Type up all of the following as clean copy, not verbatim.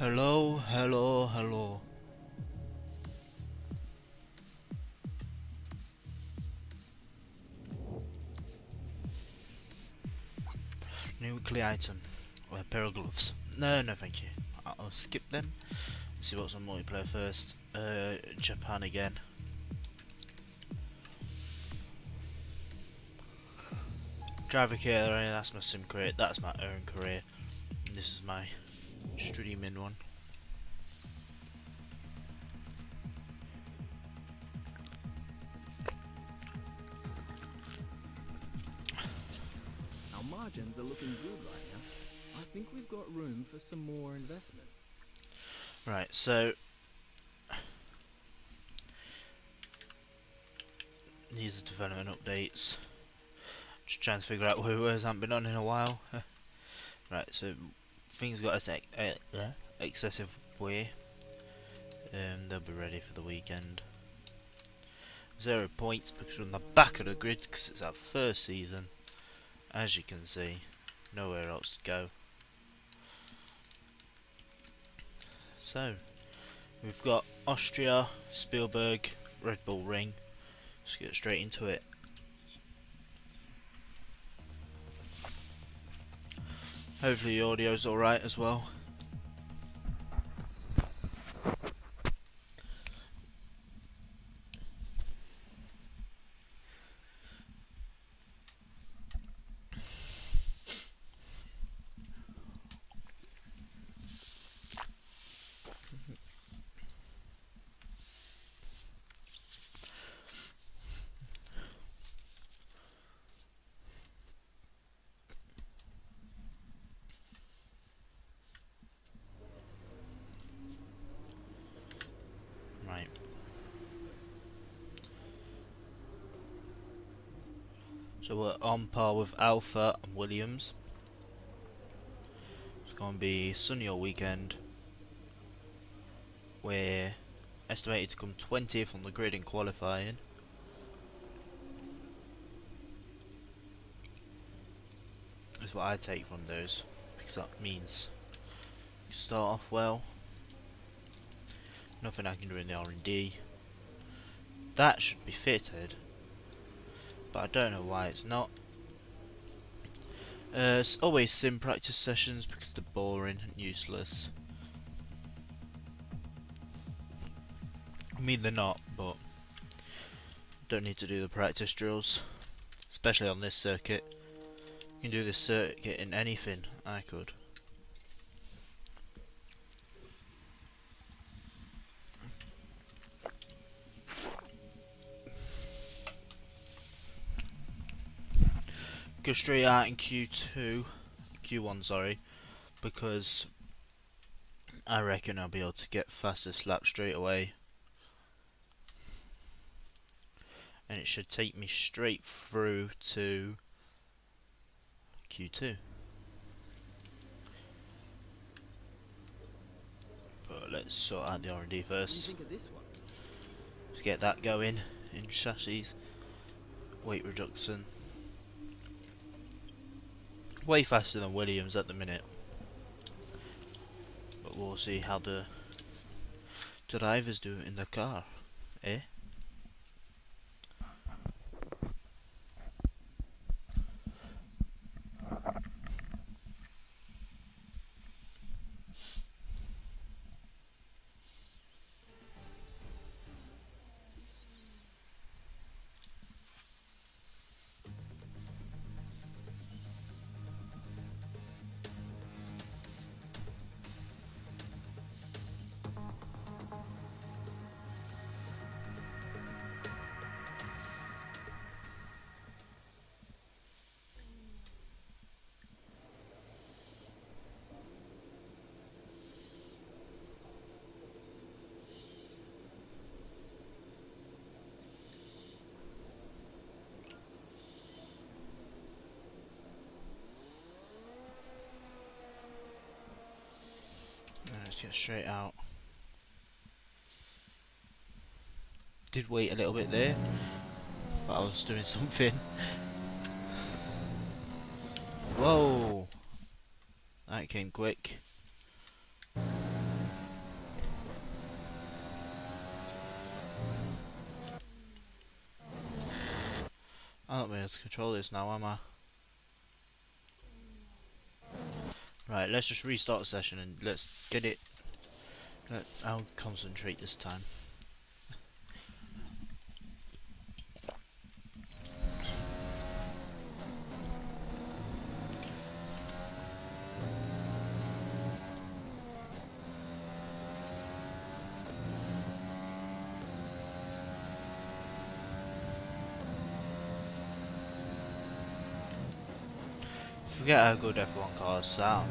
Hello, hello, hello. New weekly item. A pair of gloves. No, no thank you. I'll skip them. See what's on multiplayer first. Japan again. Driver career, that's my sim career, that's my own career. This is my streaming one. Our margins are looking good right now. I think we've got room for some more investment. Right, so these are development updates. Just trying to figure out who hasn't been on in a while. Right, so things got excessive wear. They'll be ready for the weekend. 0 points because we're on the back of the grid because it's our first season. As you can see, nowhere else to go. So, we've got Austria, Spielberg, Red Bull Ring. Let's get straight into it. Hopefully the audio's alright as well. Right. So we're on par with Alpha and Williams. It's going to be sunny all weekend. We're estimated to come 20th on the grid in qualifying. Is what I take from those, because that means you start off well. Nothing I can do in the R&D. That should be fitted, but I don't know why it's not. It's always sim practice sessions because they're boring and useless. I mean they're not, but don't need to do the practice drills, especially on this circuit. You can do this circuit in anything. I could. Go straight out in Q1 sorry, because I reckon I'll be able to get fastest lap straight away. And it should take me straight through to Q2. But let's sort out the R&D What do you first. think of this one? Let's get that going in chassis. Weight reduction. Way faster than Williams at the minute. But we'll see how the drivers do in the car. Eh? Let's get straight out. Did wait a little bit there, but I was doing something. Whoa! That came quick. I'm not able to control this now, am I? Right, let's just restart the session and let's get it. I'll concentrate this time. Forget how good F1 cars sound.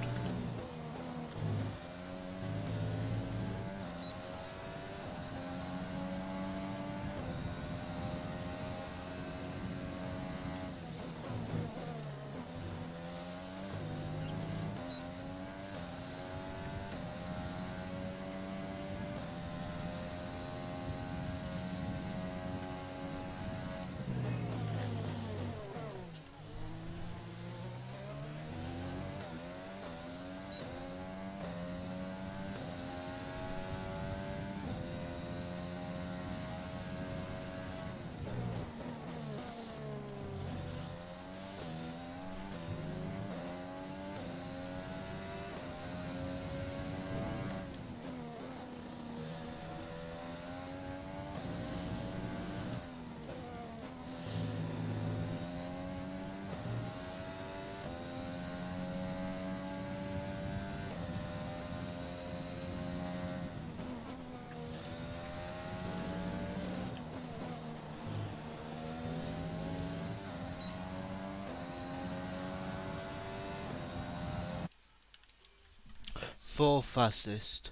Fourth fastest.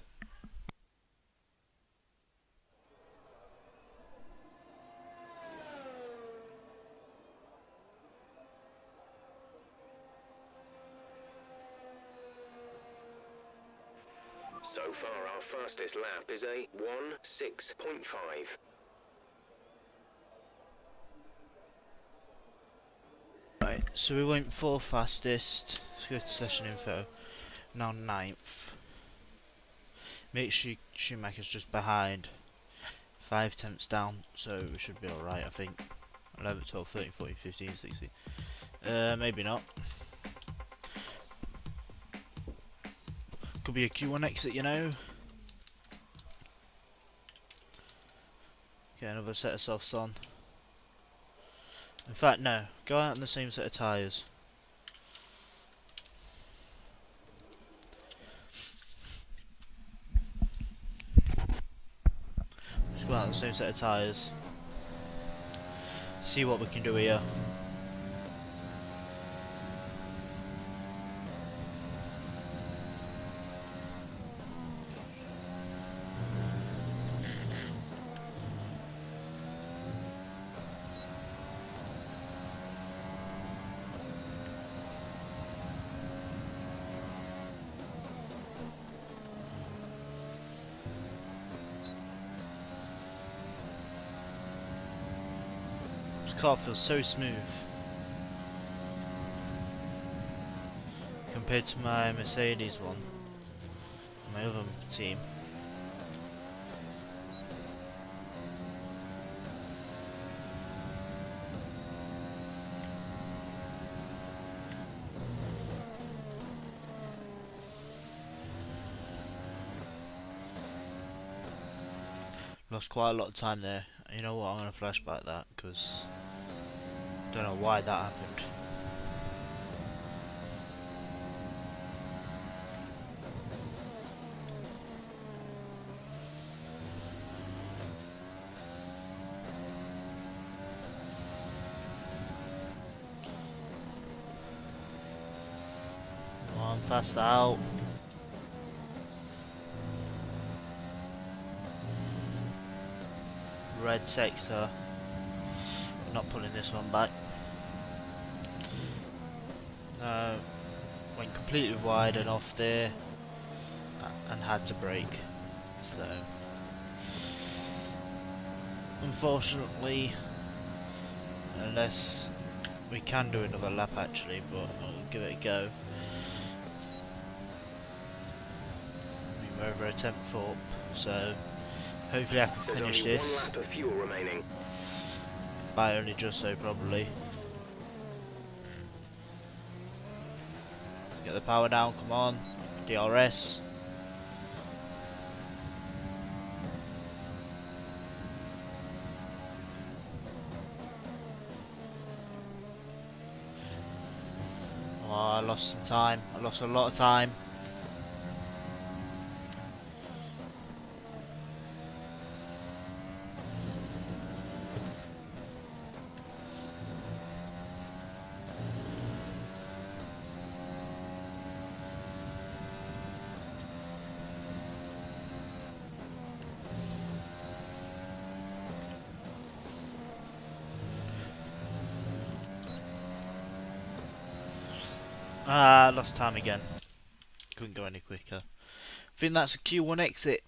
So far, our fastest lap is a 1:06.5. Right, so we went fourth fastest. Let's go to session info. Now ninth. Make sure Schumacher's just behind. 5 tenths down, so we should be alright, I think. 11, 12, 13, 14, 15, 16. Maybe not. Could be a Q1 exit, you know. Get another set of softs on. In fact, no. Go out on the same set of tyres. Just go out on the same set of tyres. See what we can do here. This car feels so smooth compared to my Mercedes one, my other team. Lost quite a lot of time there. You know what? I'm gonna flashback that because don't know why that happened. Come on, fast out. Red sector. Not pulling this one back. No, went completely wide and off there, and had to brake. So, unfortunately, unless we can do another lap actually, but I'll give it a go. I mean, we're over a 10th up, so hopefully I can finish this. There's only 1 lap of fuel remaining. By only just so probably. Get the power down, come on. DRS. Oh, I lost some time. I lost a lot of time. Ah, lost time again. Couldn't go any quicker. I think that's a Q1 exit.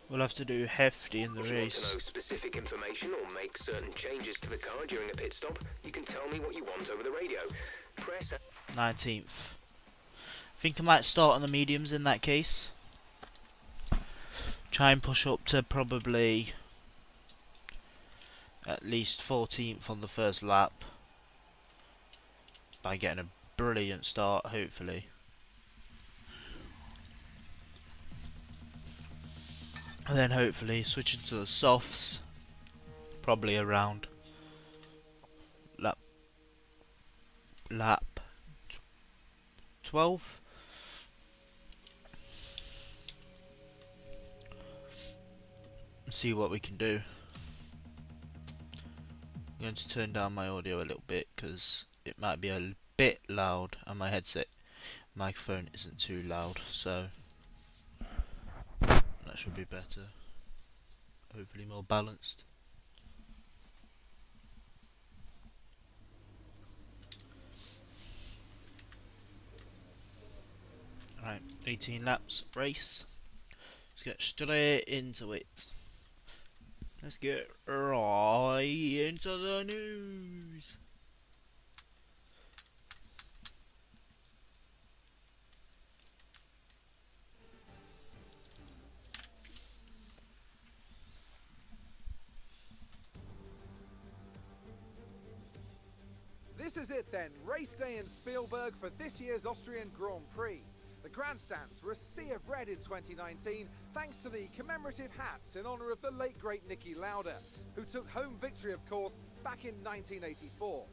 We'll have to do hefty in the If you want to know race. specific information or make certain changes to the car during a pit stop, you can tell me what you want over the radio. Press 19th. I think I might start on the mediums in that case. Try and push up to probably at least 14th on the first lap. By getting a brilliant start, hopefully. And then hopefully switching to the softs. Probably around lap 12. See what we can do. I'm going to turn down my audio a little bit because it might be a bit loud and my headset microphone isn't too loud, so that should be better. Hopefully more balanced. Right, 18 laps race. Let's get straight into it. Let's get right into the news. This is it then, race day in Spielberg for this year's Austrian Grand Prix. The grandstands were a sea of red in 2019 thanks to the commemorative hats in honour of the late great Niki Lauda, who took home victory of course back in 1984.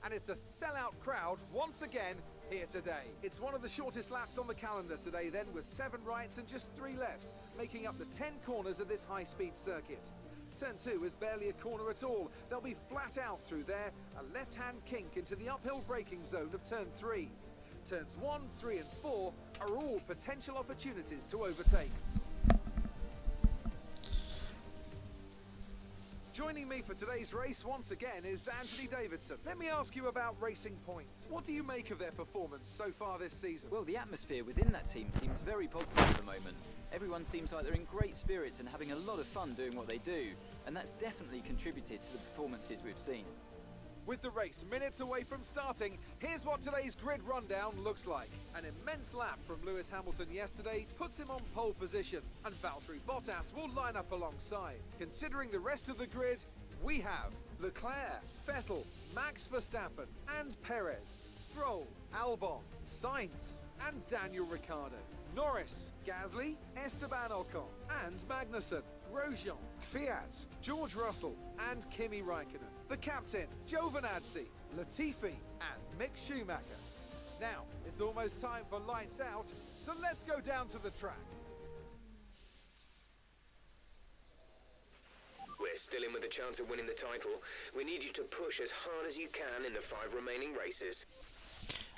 And it's a sellout crowd once again here today. It's one of the shortest laps on the calendar today then, with 7 rights and just 3 lefts, making up the 10 corners of this high-speed circuit. Turn 2 is barely a corner at all. They'll be flat out through there, a left-hand kink into the uphill braking zone of turn 3. Turns 1, 3 and 4 are all potential opportunities to overtake. Joining me for today's race once again is Anthony Davidson. Let me ask you about Racing Point. What do you make of their performance so far this season? Well, the atmosphere within that team seems very positive at the moment. Everyone seems like they're in great spirits and having a lot of fun doing what they do, and that's definitely contributed to the performances we've seen. With the race minutes away from starting, here's what today's grid rundown looks like. An immense lap from Lewis Hamilton yesterday puts him on pole position, and Valtteri Bottas will line up alongside. Considering the rest of the grid, we have Leclerc, Vettel, Max Verstappen and Perez, Stroll, Albon, Sainz and Daniel Ricciardo, Norris, Gasly, Esteban Ocon and Magnussen, Grosjean, Kvyat, George Russell and Kimi Raikkonen. The captain, Giovinazzi, Latifi and Mick Schumacher. Now, it's almost time for lights out, so let's go down to the track. We're still in with a chance of winning the title. We need you to push as hard as you can in the 5 remaining races.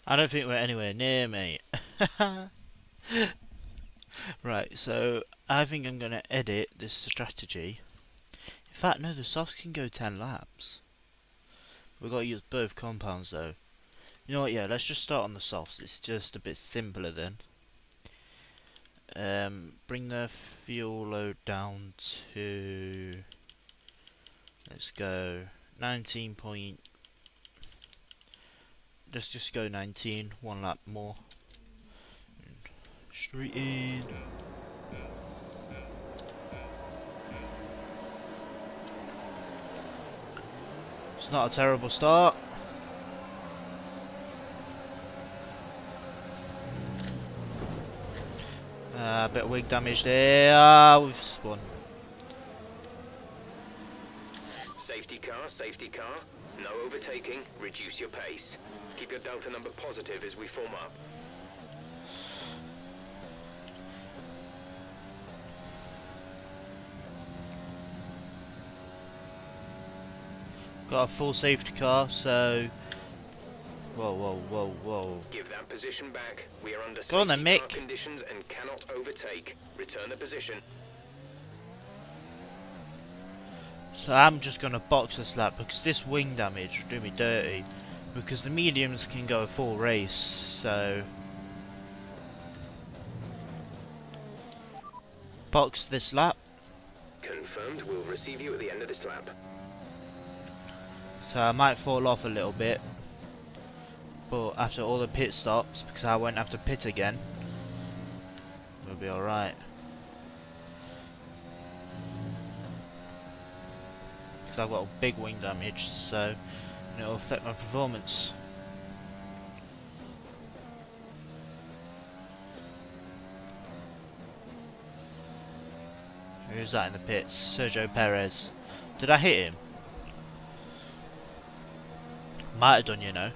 I don't think we're anywhere near, mate. Right, so I think I'm going to edit this strategy. In fact, no, the softs can go 10 laps. We've got to use both compounds though. You know what, yeah, let's just start on the softs. It's just a bit simpler then. Bring the fuel load down to... Let's go 19 point... Let's just go 19, 1 lap more. Straight in. It's not a terrible start. that bit of wing damage there. Ah, we've spun. Safety car. No overtaking. Reduce your pace. Keep your delta number positive as we form up. Got a full safety car, so... Whoa. Give that position back. We are under Go on safety then, car Mick. conditions and cannot overtake. Return the position. So I'm just going to box this lap because this wing damage will do me dirty. Because the mediums can go a full race, so... Box this lap. Confirmed. We'll receive you at the end of this lap. So I might fall off a little bit. But after all the pit stops, because I won't have to pit again, we'll be alright. Because I've got a big wing damage, so it'll affect my performance. Who's that in the pits? Sergio Perez. Did I hit him? Might have done, you know.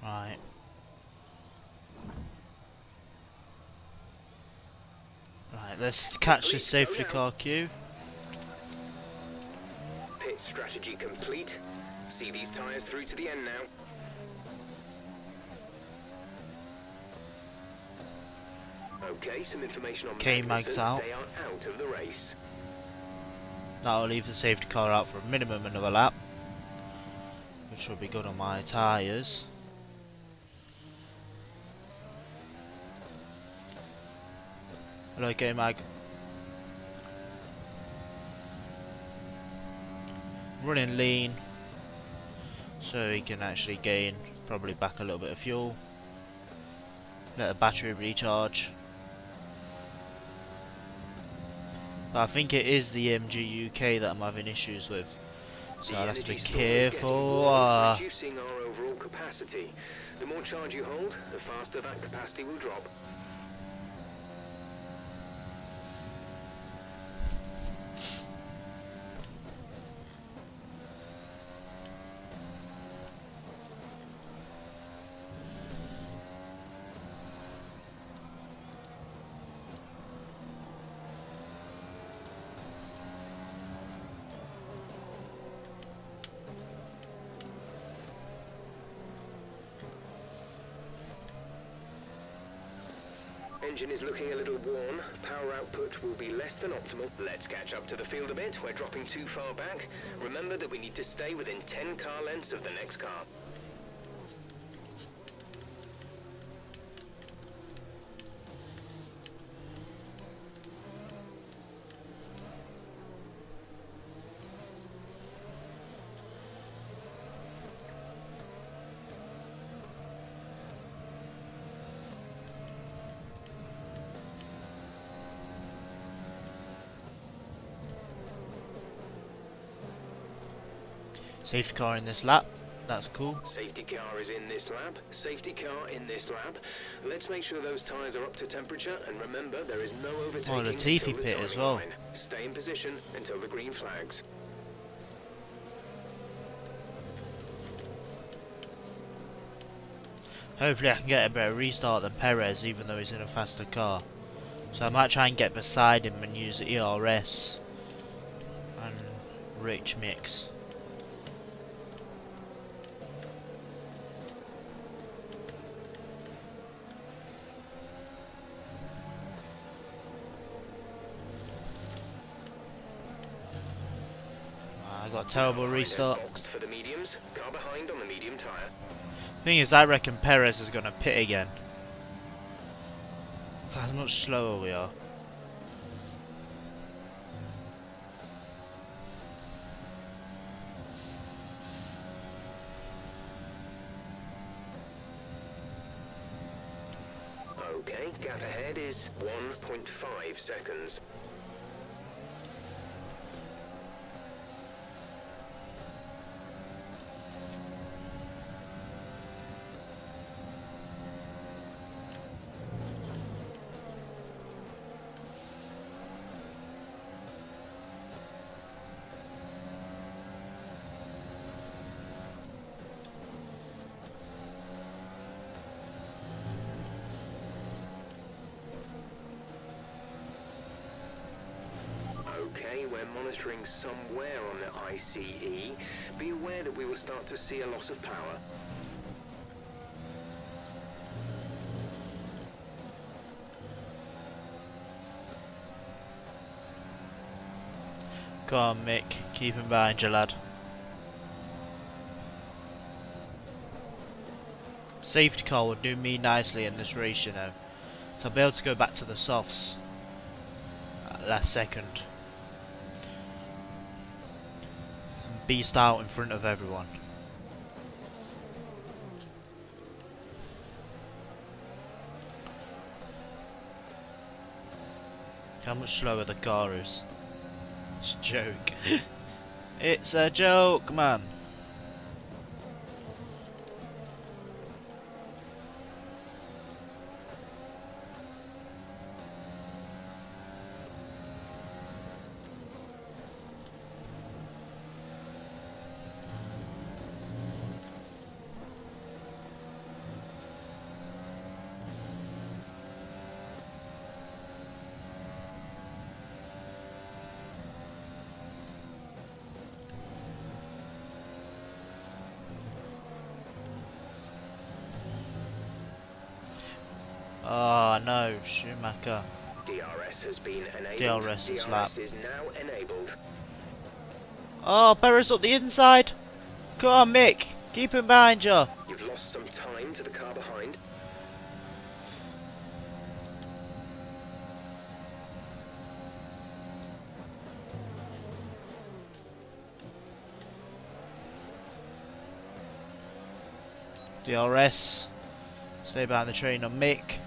Right. Right, let's catch the safety car queue. Pit strategy complete. See these tyres through to the end now. Okay, some information on K-Mag's Magnussen. out. They are out of the race. That'll leave the safety car out for a minimum another lap, which will be good on my tyres. Hello, K-Mag. Running lean, so he can actually gain probably back a little bit of fuel. Let the battery recharge. But I think it is the MG UK that I'm having issues with, so I'll have to be careful. Reducing our overall capacity. The more charge you hold, the faster that capacity will drop. Engine is looking a little worn. Power output will be less than optimal. Let's catch up to the field a bit. We're dropping too far back. Remember that we need to stay within 10 car lengths of the next car. Safety car in this lap. That's cool. Safety car is in this lap. Safety car in this lap. Let's make sure those tyres are up to temperature, and remember there is no overtaking Latifi until the pit timing as well. line. Stay in position until the green flags. Hopefully I can get a better restart than Perez, even though he's in a faster car. So I might try and get beside him and use the ERS and rich mix. I got a terrible restart. Boxed for the mediums. Car behind on the medium tyre. Thing is, I reckon Perez is going to pit again. God, how much slower we are. Okay, gap ahead is 1.5 seconds. say we're monitoring somewhere on the ICE, be aware that we will start to see a loss of power. Go on, Mick. Keep him behind you, lad. Safety car would do me nicely in this race, you know. So I'll be able to go back to the softs last second. And beast out in front of everyone. How much slower the car is. It's a joke. It's a joke, man. Oh no, Schumacher. DRS has been enabled. DRS is lap. is now enabled. Oh, Perez up the inside. Come on, Mick. Keep him behind you. You've lost some time to the car behind. DRS. Stay behind the train on Mick.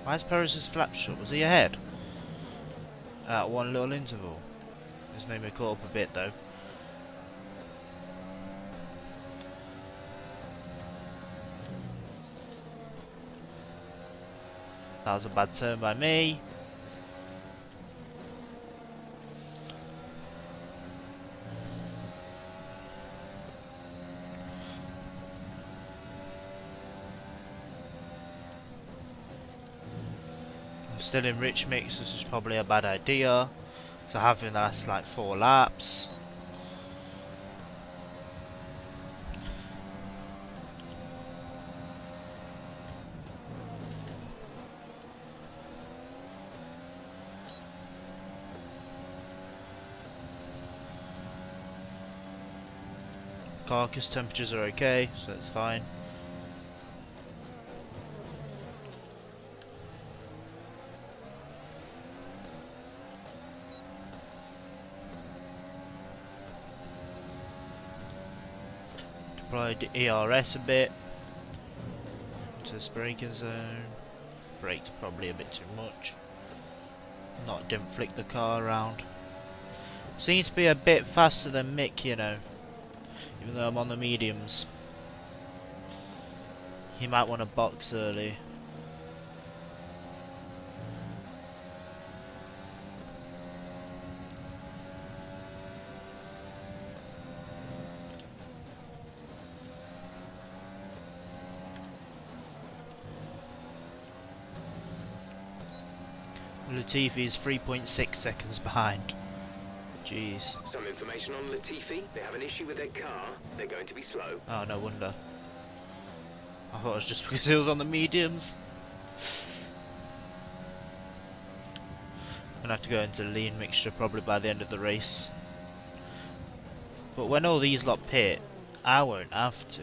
Why is Perez's flap shut? Was he ahead? At one little interval. This made me caught up a bit though. That was a bad turn by me. I'm still in rich mix, this is probably a bad idea. So having the last like 4 laps. Carcass temperatures are okay, so it's fine. Deploy the ERS a bit to this braking zone. Braked probably a bit too much. Didn't flick the car around. Seems to be a bit faster than Mick, you know. Even though I'm on the mediums. He might want to box early. Latifi's 3.6 seconds behind. Jeez. Some information on Latifi. They have an issue with their car. They're going to be slow. Oh, no wonder. I thought it was just because it was on the mediums. I'm gonna have to go into lean mixture probably by the end of the race. But when all these lot pit, I won't have to.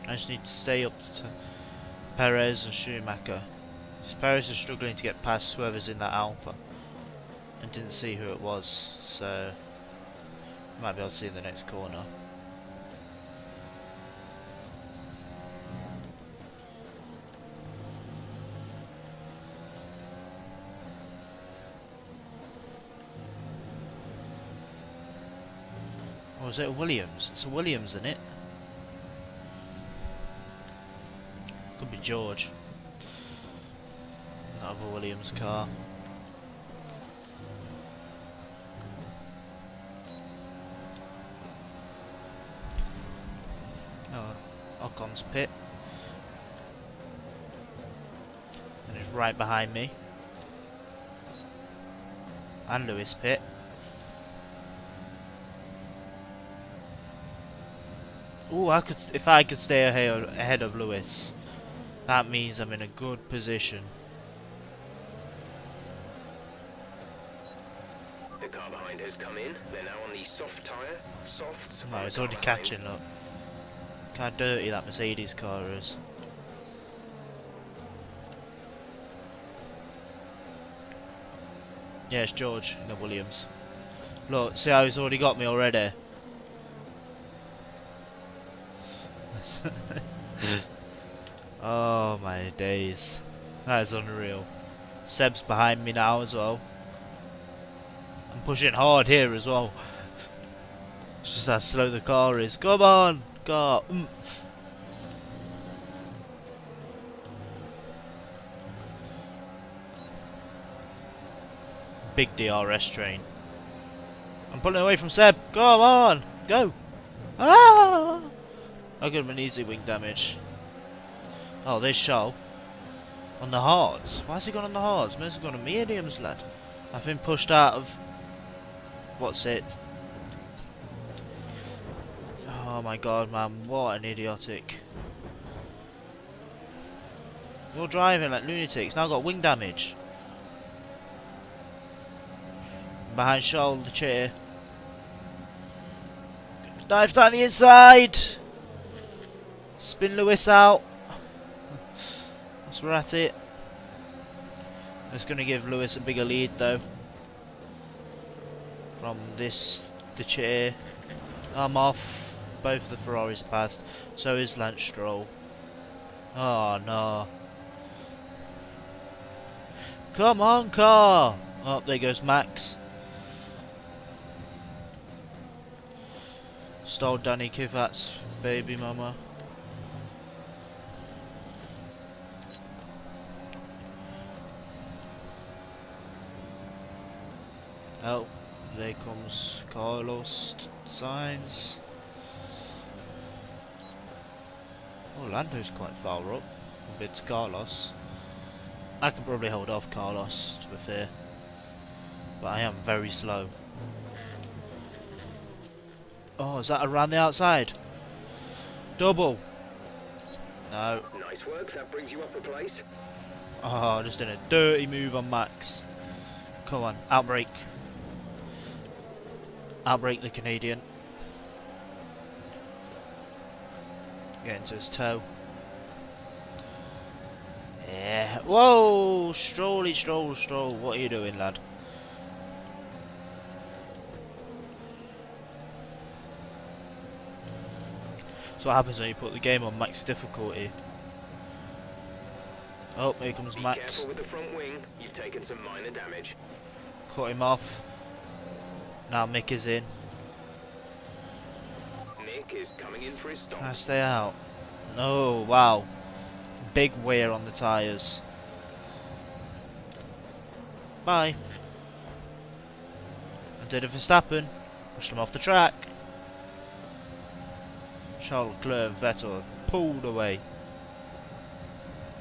I just need to stay up to Perez and Schumacher. Perez is struggling to get past whoever's in that Alpha. And didn't see who it was, so might be able to see in the next corner. Or is it a Williams? It's a Williams, isn't it? Could be George. Not of a Williams car. Oh, Ocon's pit. right behind me. And Lewis Pitt. Ooh, if I could stay ahead of Lewis, that means I'm in a good position. The car behind has come in. They're now on the soft tyre. Softs. No, on the it's car already behind. catching, look. Look how dirty that Mercedes car is. Yeah, it's George in the Williams. Look, see how he's already got me already? Oh my days. That is unreal. Seb's behind me now as well. I'm pushing hard here as well. It's just how slow the car is. Come on, car. Oomph. Big DRS train. I'm pulling away from Seb. Come on, go. Ah! That could have been easy wing damage. Oh, there's Shoal. On the hards. Why has he gone on the hards? May as well gone on mediums, lad. I've been pushed out of... What's it? Oh my god, man. What an idiotic. You're driving like lunatics. Now I've got wing damage. Behind Shoal, the chair. Dives down the inside. Spin Lewis out. That's we're at it. It's going to give Lewis a bigger lead though. From the chair. I'm off. Both the Ferraris passed. So is Lance Stroll. Oh no. Come on, car. Oh, there goes Max. Stole Danny Kivat's baby mama. Oh, there comes Carlos Sainz. Oh, Lando's quite far up compared to Carlos. I can probably hold off Carlos, to be fair. But I am very slow. Oh, is that around the outside? Double. No. Nice work. That brings you up a place. Oh, just did a dirty move on Max. Come on, outbrake. Outbrake the Canadian. Get into his toe. Yeah. Whoa! Stroll. What are you doing, lad? That's what happens when you put the game on max difficulty. Oh, here comes Be Max. careful with the front wing. You've taken some minor damage. Cut him off. Now Mick is in. Nick is coming in for his stop. Can I stay out? Oh, wow. Big wear on the tyres. Bye. I did it for Verstappen. Pushed him off the track. Charles Leclerc and Vettel pulled away.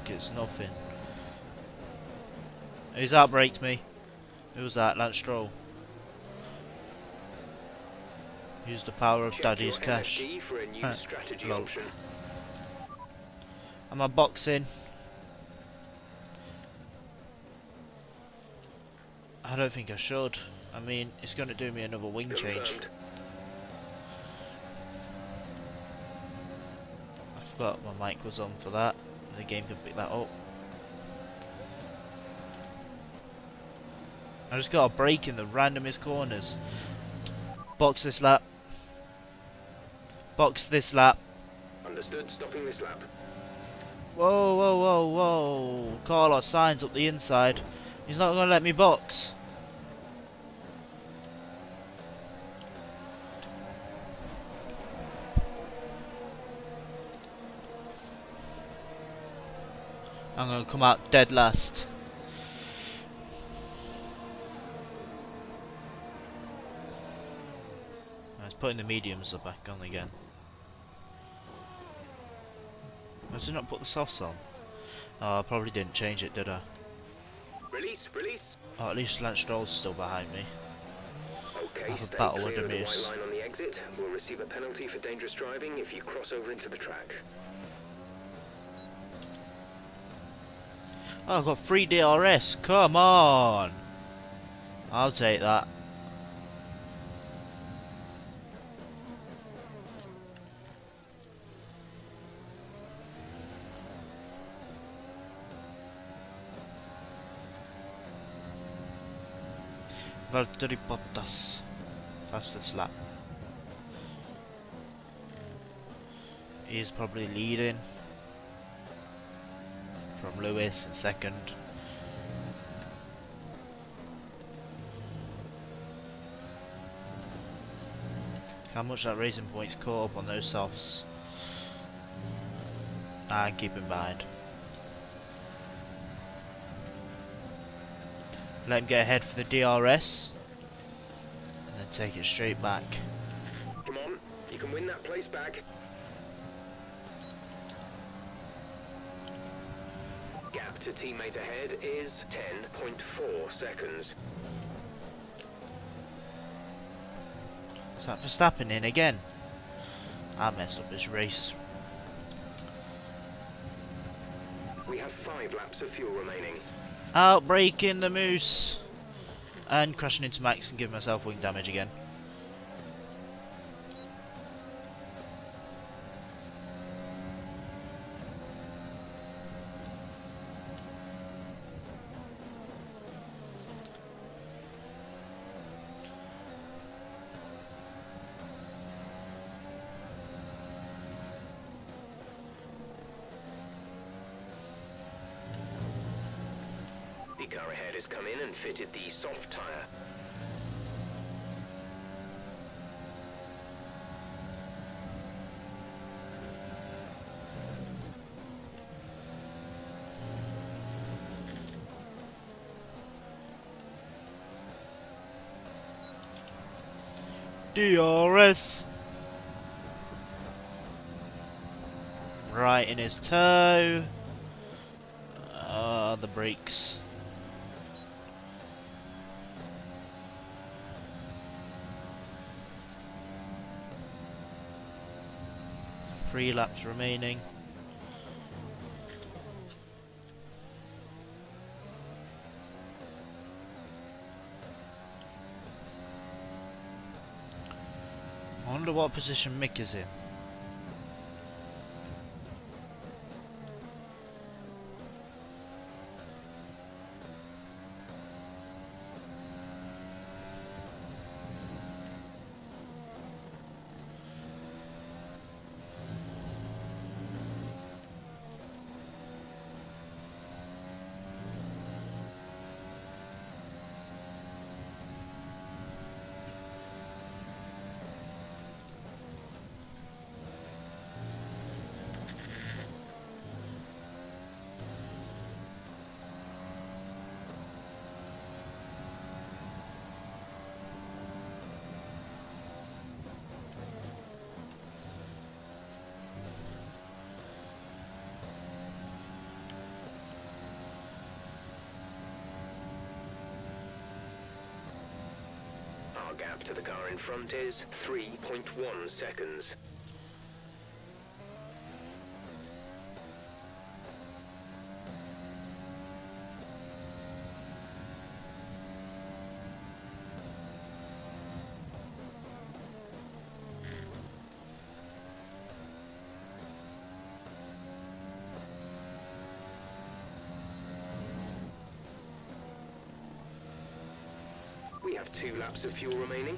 It's nothing. Who's outbraked me? Who was that? Lance Stroll. Use the power of Check Daddy's your cash. MFD for a new strategy Lol. option. Am I boxing? I don't think I should. I mean, it's going to do me another wing change. Confirmed. I forgot my mic was on for that. The game could pick that up. I just got a break in the randomest corners. Box this lap. Box this lap. Understood. Stopping this lap. Whoa. Carlos Sainz up the inside. He's not going to let me box. I'm going to come out dead last. I was putting the mediums back on again. Why did I not put the softs on? Oh, I probably didn't change it, did I? Release, release. Oh, at least Lance Stroll's still behind me. Okay, Have a stay battle with clear the of the moose. white line on the exit. We'll receive a penalty for dangerous driving if you cross over into the track. Oh, I've got 3 DRS. Come on. I'll take that. Valtteri Bottas. Fastest lap. He is probably leading from Lewis in second. How much that racing points caught up on those softs. And keeping behind. Let him get ahead for the DRS. And then take it straight back. Come on, you can win that place back. Gap to teammate ahead is 10.4 seconds. Is that Verstappen in again? I messed up his race. We have 5 laps of fuel remaining. Outbraking the moose. And crashing into Max and giving myself wing damage again. The car ahead has come in and fitted the soft tyre. DRS. Right in his toe. The brakes. Three laps remaining. I wonder what position Mick is in. Our gap to the car in front is 3.1 seconds. We have 2 laps of fuel remaining.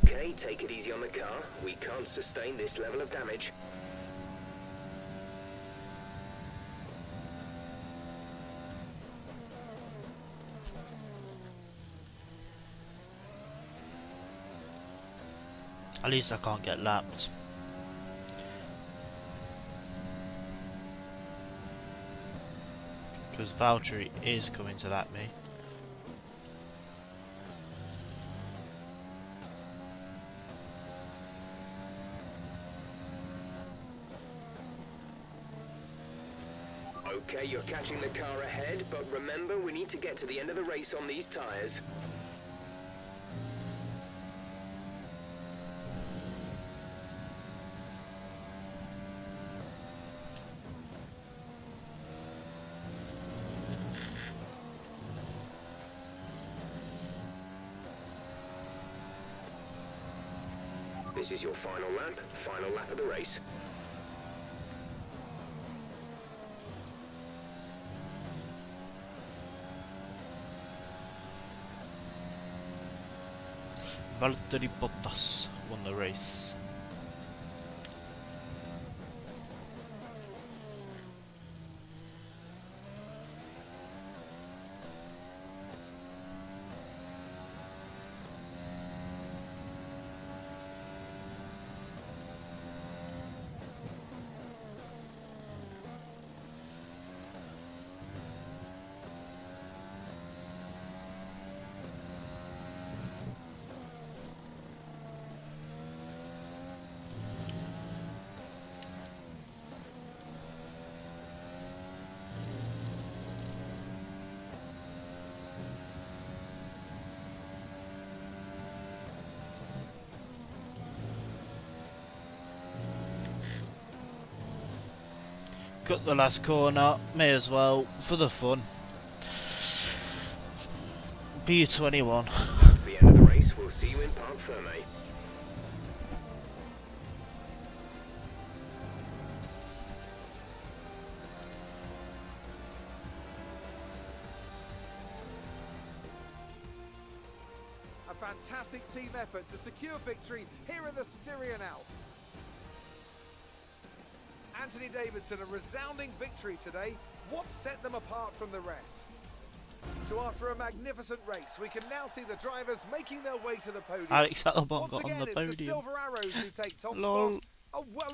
Okay, take it easy on the car. We can't sustain this level of damage. At least I can't get lapped. Because Valtteri is coming to lap me. Okay, you're catching the car ahead, but remember, we need to get to the end of the race on these tyres. This is your final lap of the race. Valtteri Bottas won the race. Got the last corner, may as well, for the fun. P21. That's the end of the race. We'll see you in Parc Ferme. A fantastic team effort to secure victory here in the Styrian Alps. Anthony Davidson, a resounding victory today. What set them apart from the rest? So after a magnificent race, we can now see the drivers making their way to the podium. Alex Albon Once got again, on the it's podium. the Silver Arrows who take top Lol. spot. Oh, well.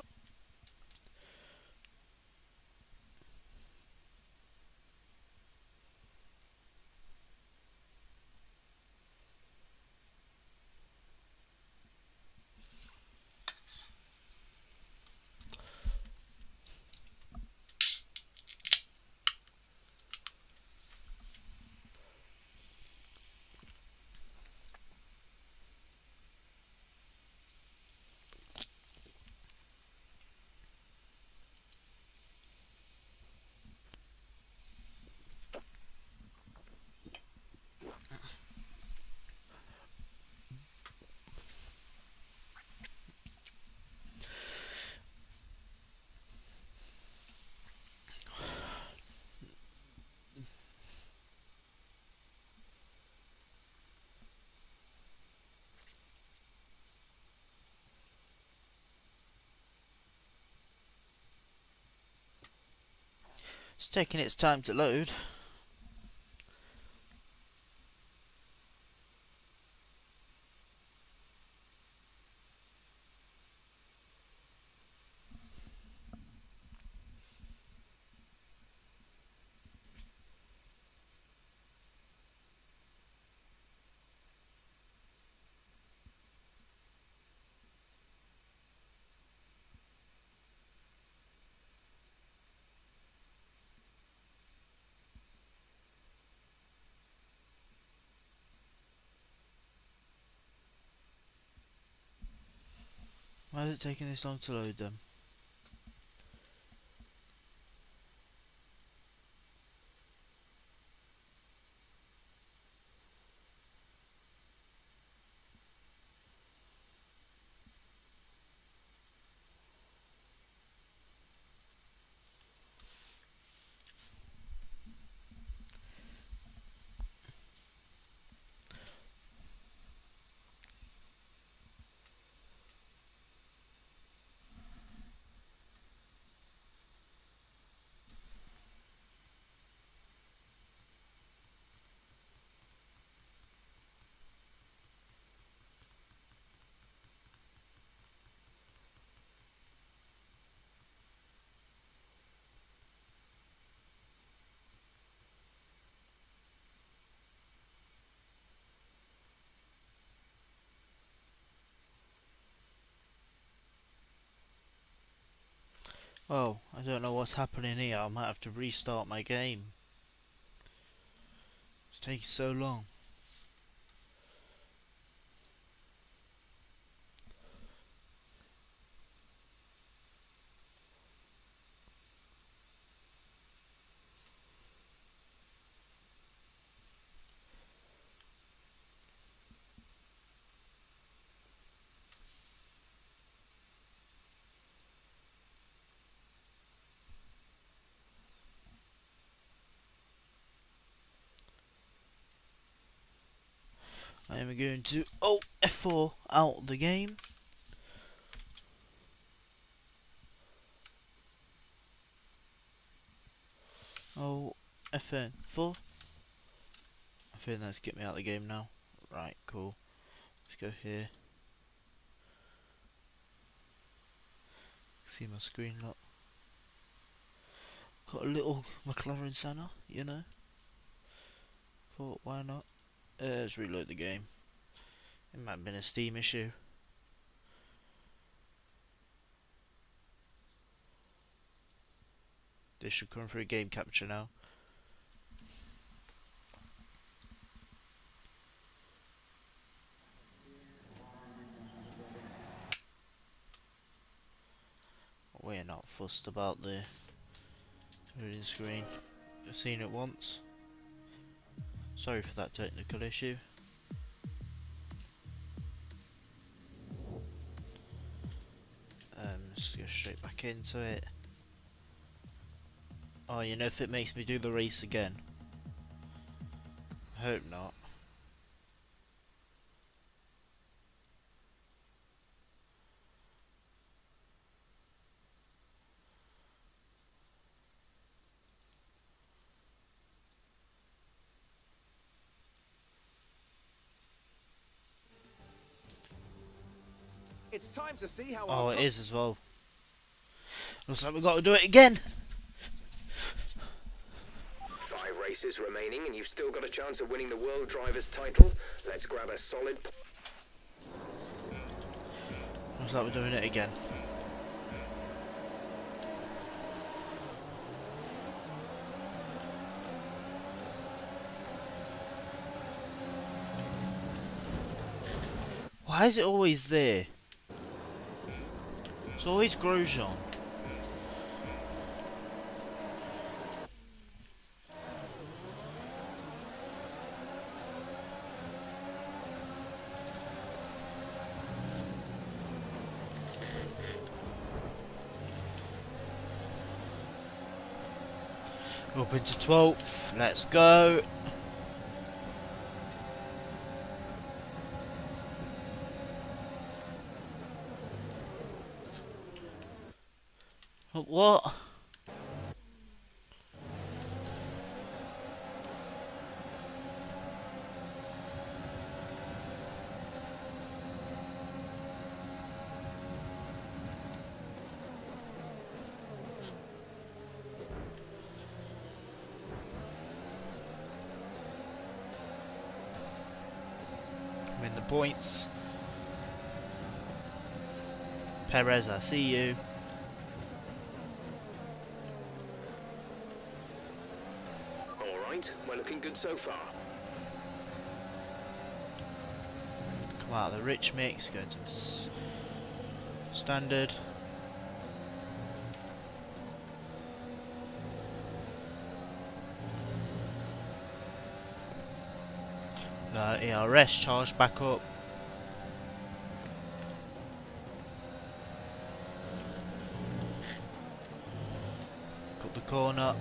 It's taking its time to load. Why is it taking this long to load them? Oh, I don't know what's happening here. I might have to restart my game. It's taking so long. I am going to F4 out the game. FN4. I think that's get me out of the game now. Right, cool. Let's go here. See my screen lock. Got a little McLaren Senna, you know. Thought, why not? Let's reload the game. It might have been a Steam issue. This should come through game capture now. We're not fussed about the loading screen. I've seen it once. Sorry for that technical issue. Let's go straight back into it. Oh, you know, if it makes me do the race again. I hope not. It's time to see how Oh, our it is as well. Looks like we've got to do it again. 5 races remaining, and you've still got a chance of winning the World Drivers' title. Let's grab a solid. Looks like we're doing it again. Why is it always there? It's always Grosjean. Up into 12th. Let's go. What? I'm in the points. Perez, I see you. Alright, we're looking good so far. Come out of the rich mix, go to standard. ERS charged back up. Cut the corner.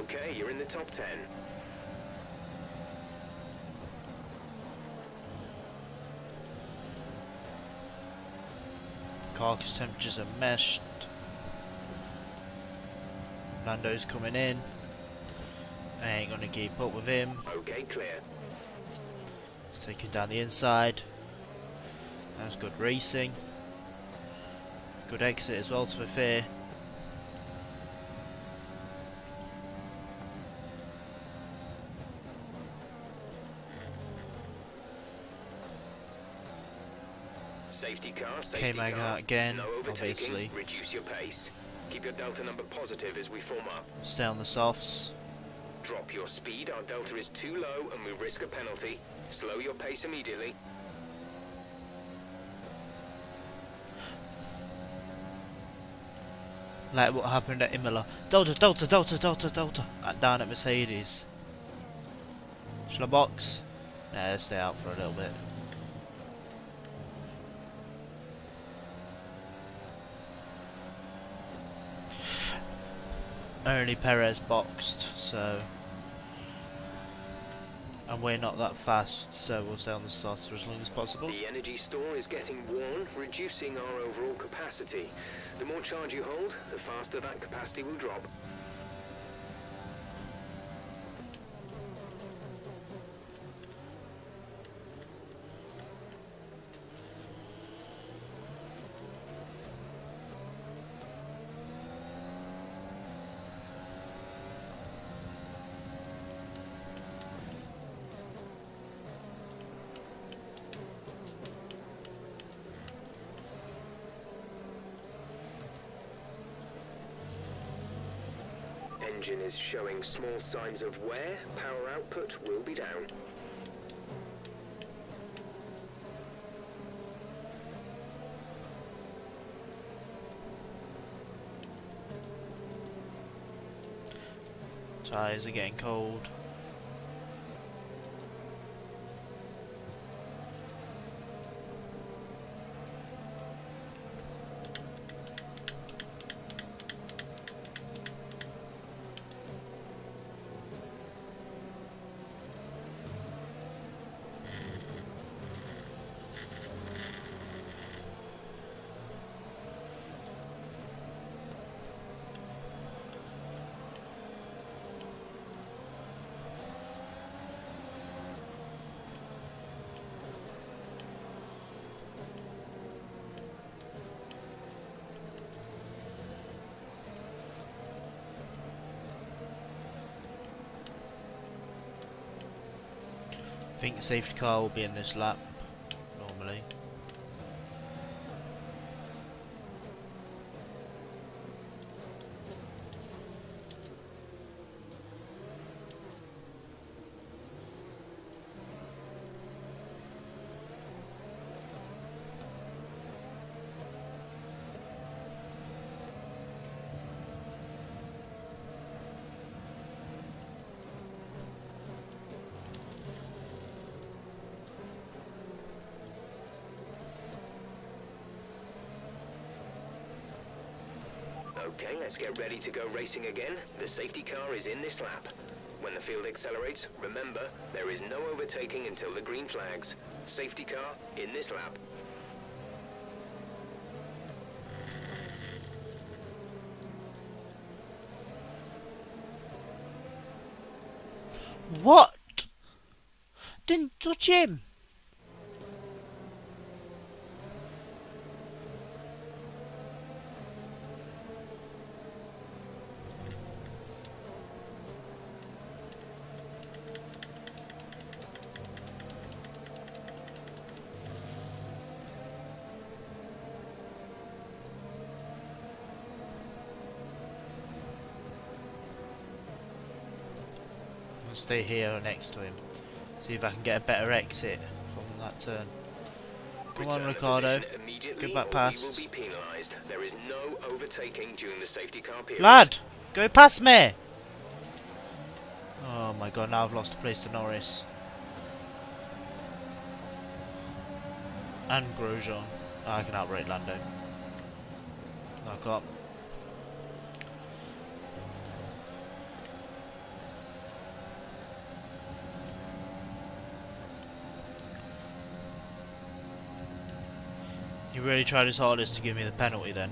Okay, you're in the top 10. Carcass temperatures are meshed. Lando's coming in. I ain't gonna keep up with him. Okay, clear. He's taking down the inside. That's good racing. Good exit as well, to be fair. Safety car, K-Mag safety car. out again, No overtaking, obviously. reduce your pace. Keep your delta number positive as we form up. Stay on the softs. Drop your speed, our delta is too low and we risk a penalty. Slow your pace immediately. Like what happened at Imola. Delta, Delta, Delta, Delta, Delta. Down at Mercedes. Shall I box? Nah, let's stay out for a little bit. Only Perez boxed, so... And we're not that fast, so we'll stay on the sauce for as long as possible. The energy store is getting worn, reducing our overall capacity. The more charge you hold, the faster that capacity will drop. Engine is showing small signs of wear. Power output will be down. Tyres are getting cold. I think the safety car will be in this lap, normally. Okay, let's get ready to go racing again. The safety car is in this lap. When the field accelerates, remember, there is no overtaking until the green flags. Safety car in this lap. What? Didn't touch him. I'll stay here next to him. See if I can get a better exit from that turn. Come on, Return to Ricardo. position immediately Get back or past. We will be penalised. There is no overtaking during the safety car period. Lad, go past me. Oh my god, now I've lost a place to Norris. And Grosjean. Oh, I can outrate Lando. No, I can't. He really tried his hardest to give me the penalty then.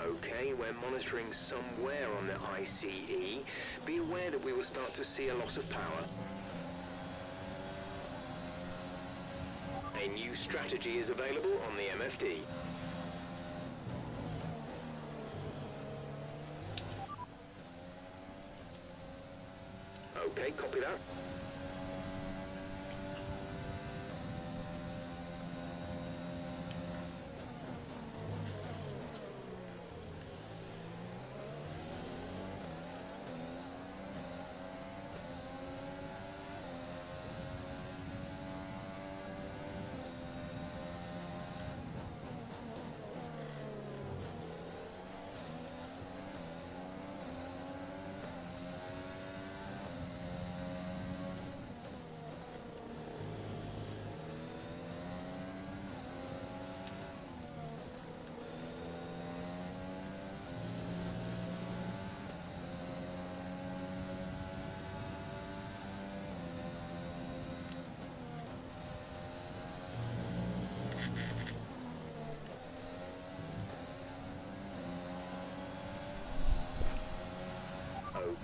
Okay, we're monitoring somewhere on the ICE. Be aware that we will start to see a loss of power. A new strategy is available on the MFD. Okay, copy that.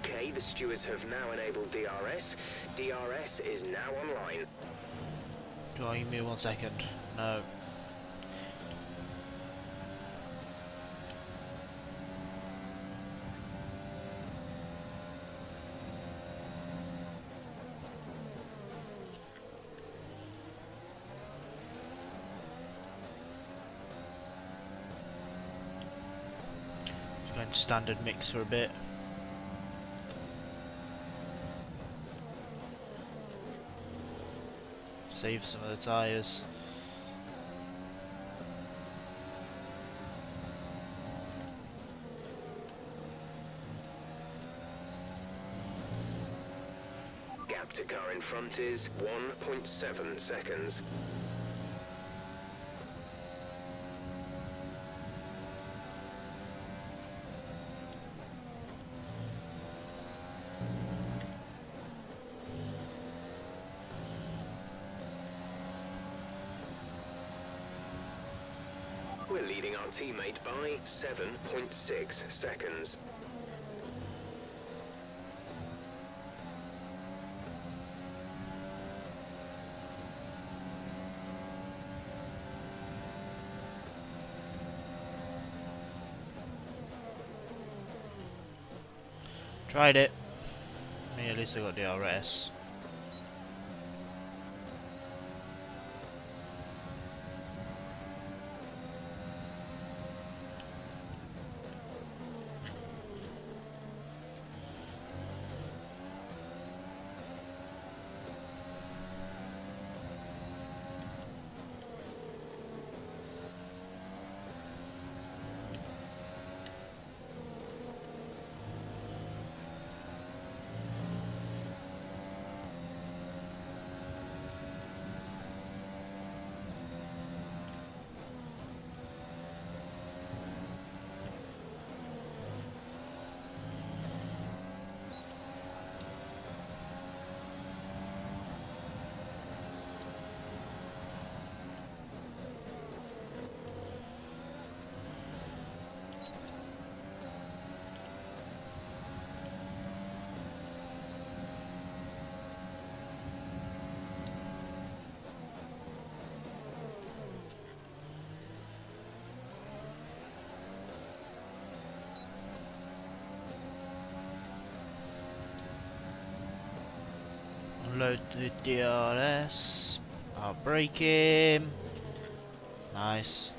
Okay, the stewards have now enabled DRS. DRS is now online. Go on, give me 1 second. No. Just going to standard mix for a bit. Save some of the tyres. Gap to car in front is 1.7 seconds. We're leading our teammate by 7.6 seconds. Tried it. Me, at least I got DRS. Unload the DRS. I'll break him. Nice.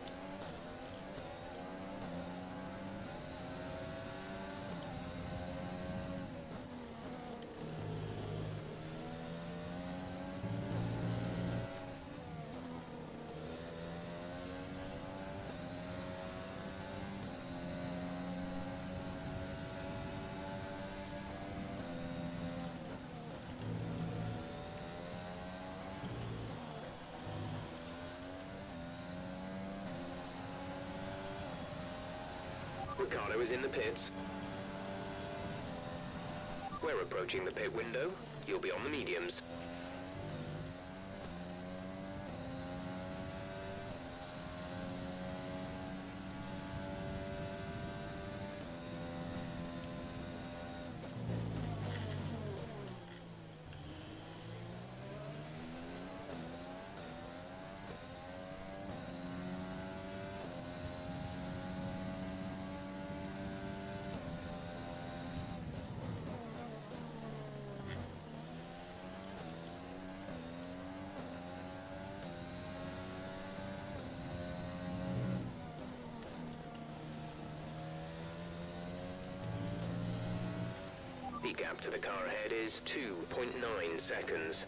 Ricardo is in the pits. We're approaching the pit window. You'll be on the mediums. safety gap to the car ahead is 2.9 seconds.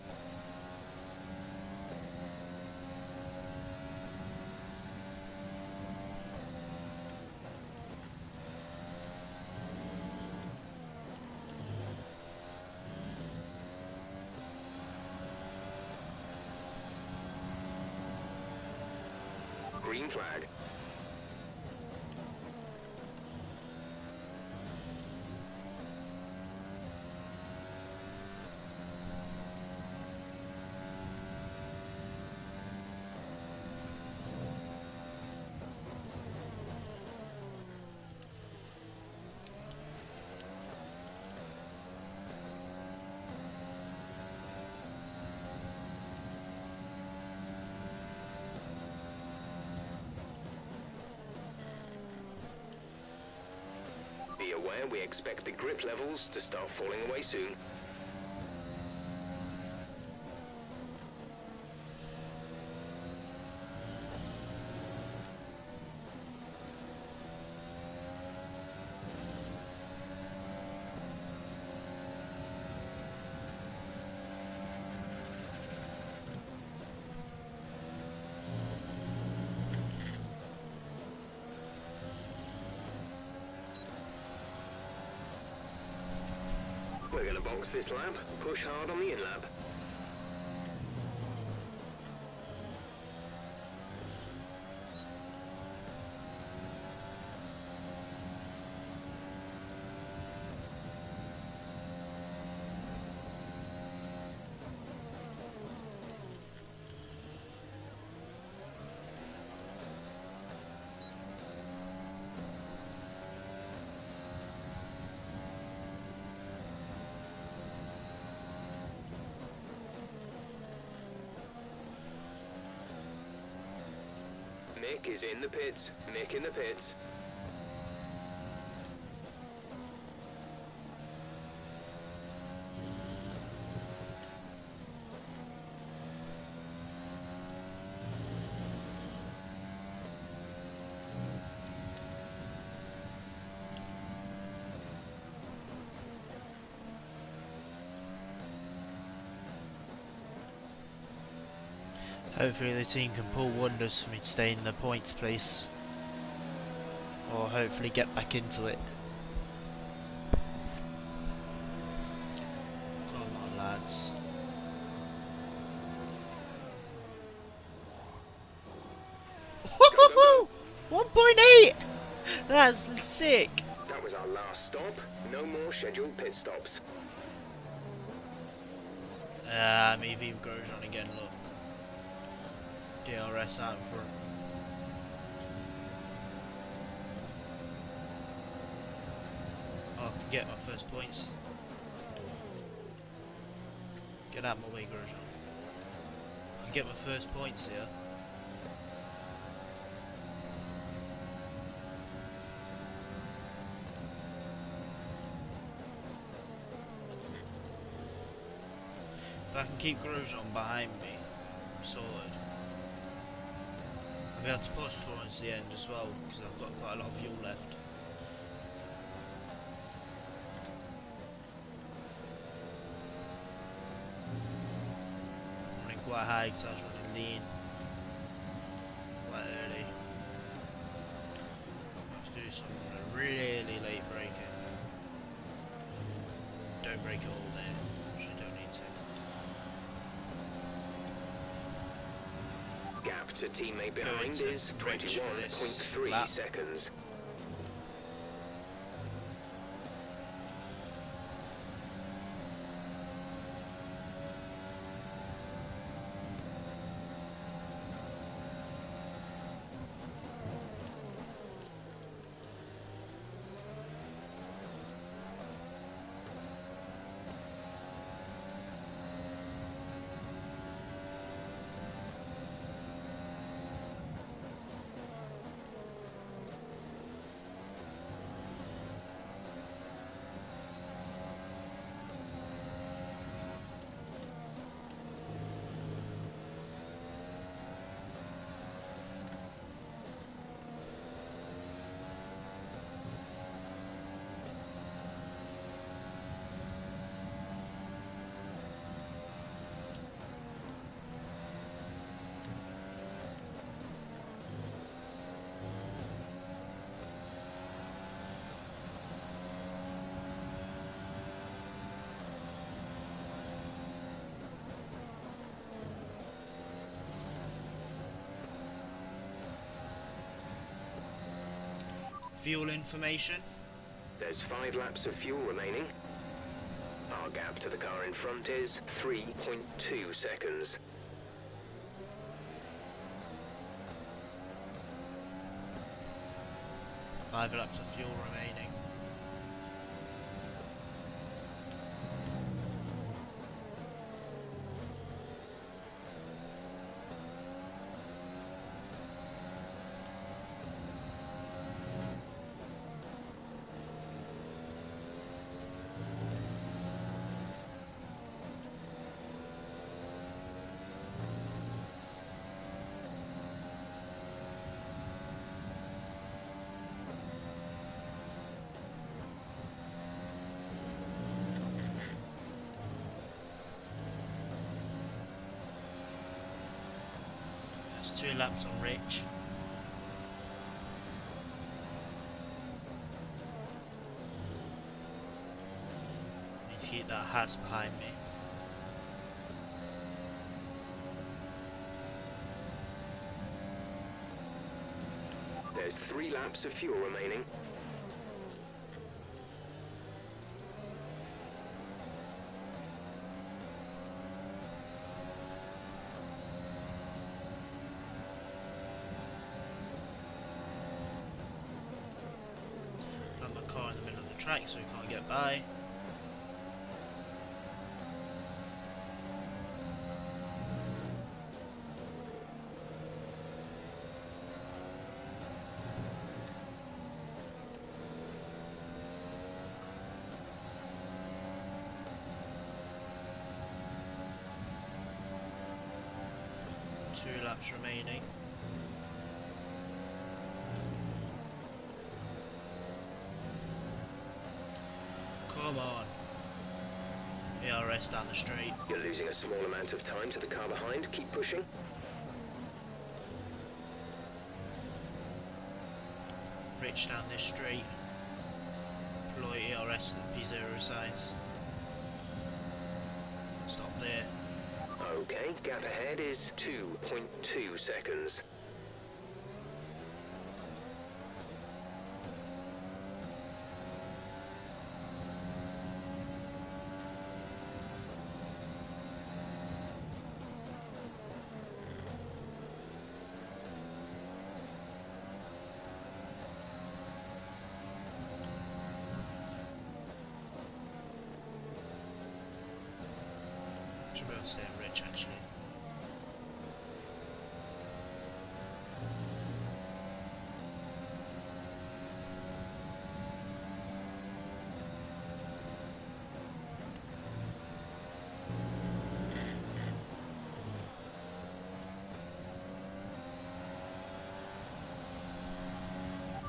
Green flag. Be aware we expect the grip levels to start falling away soon. We're going to box this lap, push hard on the in-lap. Mick is in the pits. Mick in the pits. Hopefully the team can pull wonders for me to stay in the points place, or hopefully get back into it. Come on lads. Woohoo! 1.8! That's sick! That was our last stop. No more scheduled pit stops. EV grows on again, look. DRS out in front. Oh, I can get my first points. Get out my way, Grosjean. I can get my first points here. If I can keep Grosjean behind me, I'm sorted. I'll be able to push towards the end as well, because I've got quite a lot of fuel left. Running quite high because I was running lean quite early. I have to do some really late braking. Don't brake it all day, which you don't need to. Gap to teammate behind is 21.3 seconds. fuel information. There's 5 laps of fuel remaining. Our gap to the car in front is 3.2 seconds. Five laps of fuel remaining. There's 2 laps on Rich. Need to keep that Haas behind me. There's 3 laps of fuel remaining. Got my car in the middle of the track so we can't get by. Two laps remaining. Come on. ERS down the straight. You're losing a small amount of time to the car behind. Keep pushing. Rich down this straight. Deploy ERS at P0 signs. Stop there. Okay, gap ahead is 2.2 seconds. Should be able to stay on Rich actually.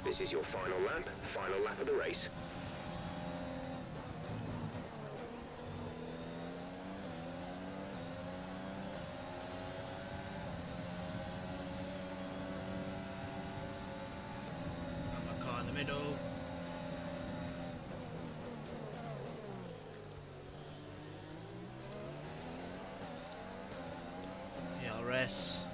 This is your final lap of the race. Got my car in the middle. ERS.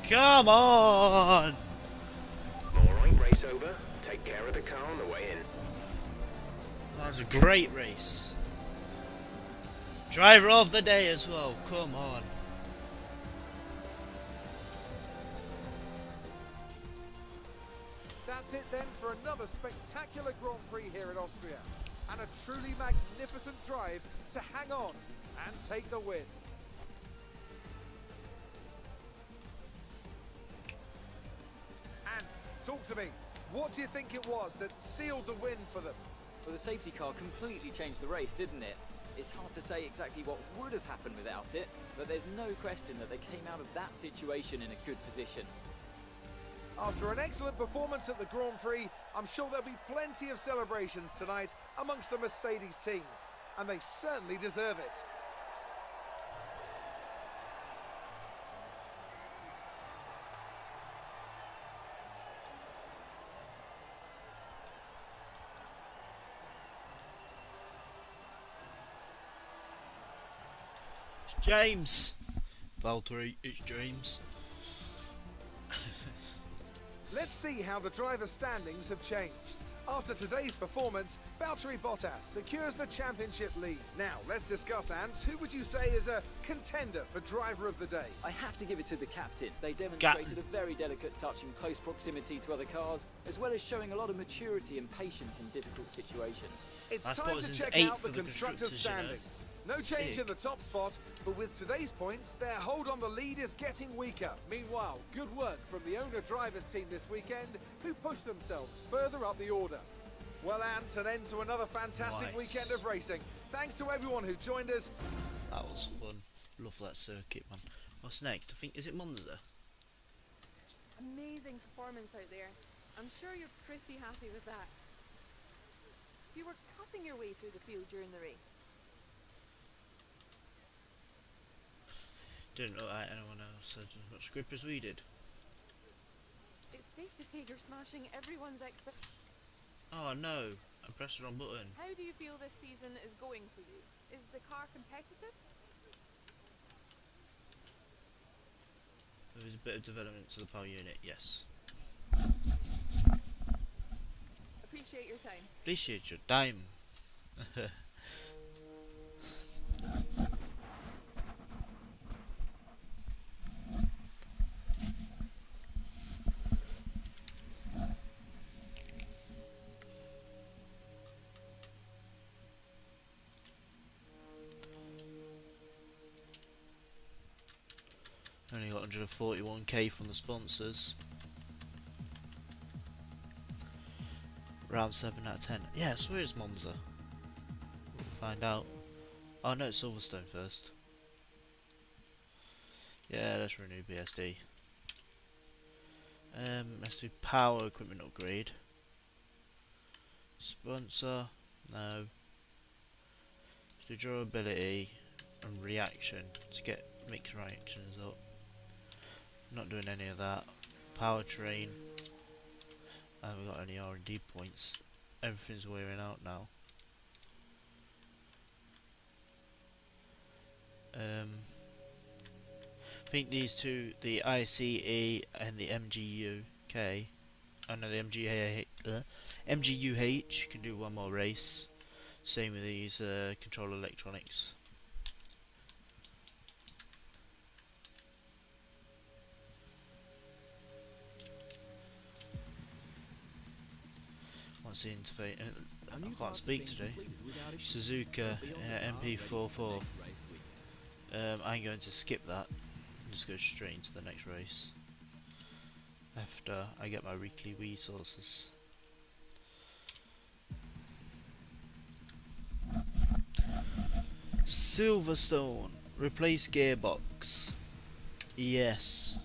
Come on! Alright, race over. Take care of the car on the way in. That was a great race. Driver of the day as well, come on. That's it then for another spectacular Grand Prix here at Austria. And a truly magnificent drive to hang on and take the win. And talk to me. What do you think it was that sealed the win for them? Well, the safety car completely changed the race, didn't it? It's hard to say exactly what would have happened without it, but there's no question that they came out of that situation in a good position. After an excellent performance at the Grand Prix, I'm sure there'll be plenty of celebrations tonight amongst the Mercedes team, and they certainly deserve it. It's James! Valtteri, it's James. Let's see how the driver standings have changed. After today's performance, Valtteri Bottas secures the championship lead. Now, let's discuss, Ant. Who would you say is a contender for driver of the day? I have to give it to the captain. They demonstrated a very delicate touch in close proximity to other cars, as well as showing a lot of maturity and patience in difficult situations. It's I time suppose to it's check 8 out for the the constructors' constructors, you know. standings. No change Sick. in the top spot, but with today's points, their hold on the lead is getting weaker. Meanwhile, good work from the owner-drivers team this weekend, who pushed themselves further up the order. Well, Ant, an end to another fantastic Nice. weekend of racing. Thanks to everyone who joined us. That was fun. Love that circuit, man. What's next? I think, is it Monza? Amazing performance out there. I'm sure you're pretty happy with that. You were cutting your way through the field during the race. Didn't know that anyone else had as much grip as we did. It's safe to say you're smashing everyone's expectations. Oh no, I pressed the wrong button. How do you feel this season is going for you? Is the car competitive? There was a bit of development to the power unit, yes. Appreciate your time. Appreciate your time. Only got 141k from the sponsors. Round 7 out of 10. Yeah, I swear it's Monza. We'll find out. Oh no, it's Silverstone first. Yeah, let's renew BSD. Let's do power equipment upgrade. Sponsor, no. Let's do durability and reaction to get mixed reactions up. Not doing any of that. Powertrain. I haven't got any R&D points. Everything's wearing out now. I think these two, the ICE and the MGUK, oh no, the MGUH can do one more race. Same with these control electronics. What's the interface? I can't speak today. Suzuka MP44. I'm going to skip that and just go straight into the next race after I get my weekly resources. Silverstone, replace gearbox. Yes.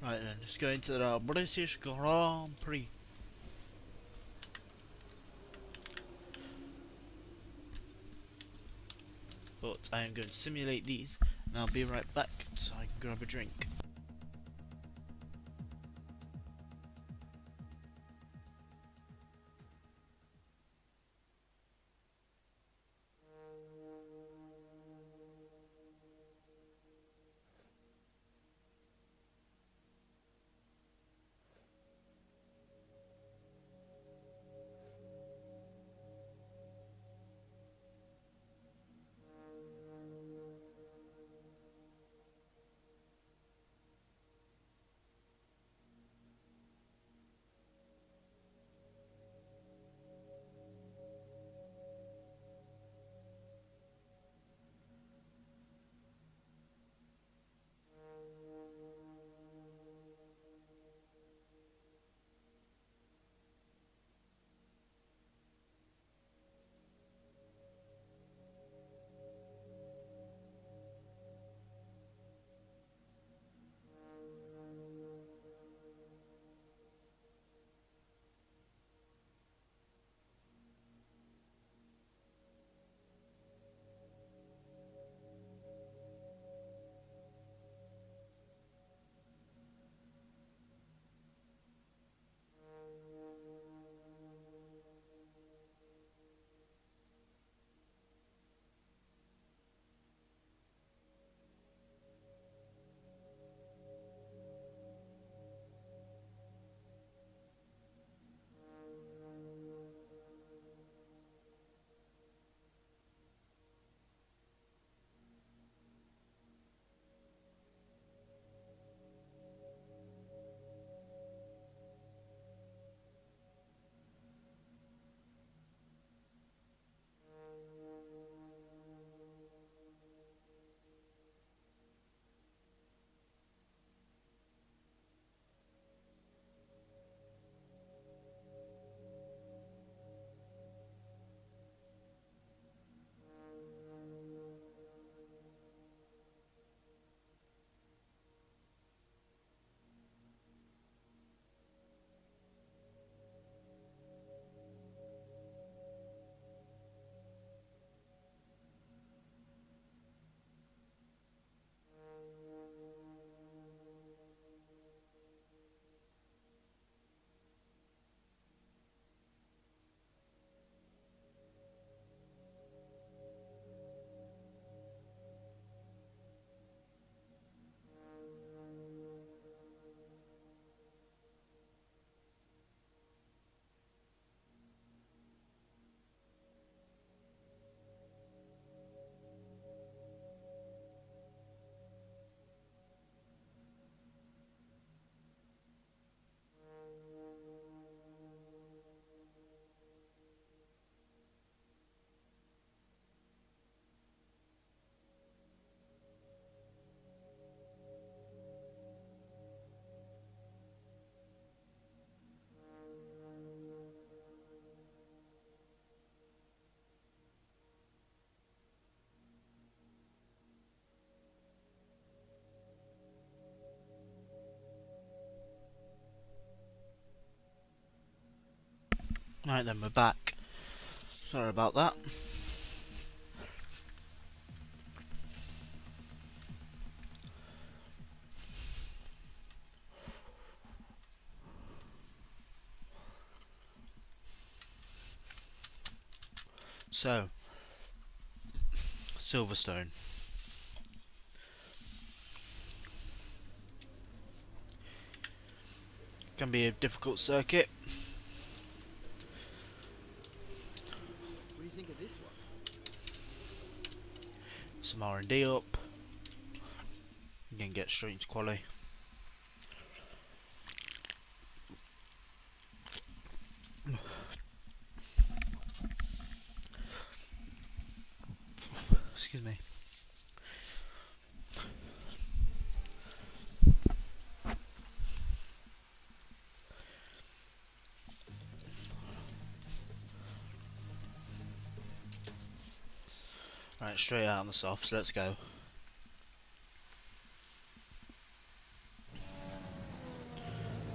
Right then, let's go into the British Grand Prix. But I am going to simulate these and I'll be right back so I can grab a drink. Right then, we're back. Sorry about that. So, Silverstone. Can be a difficult circuit. What do you think of this one? Some R&D up. You can get straight into quali. Excuse me. Right, straight out on the softs, let's go.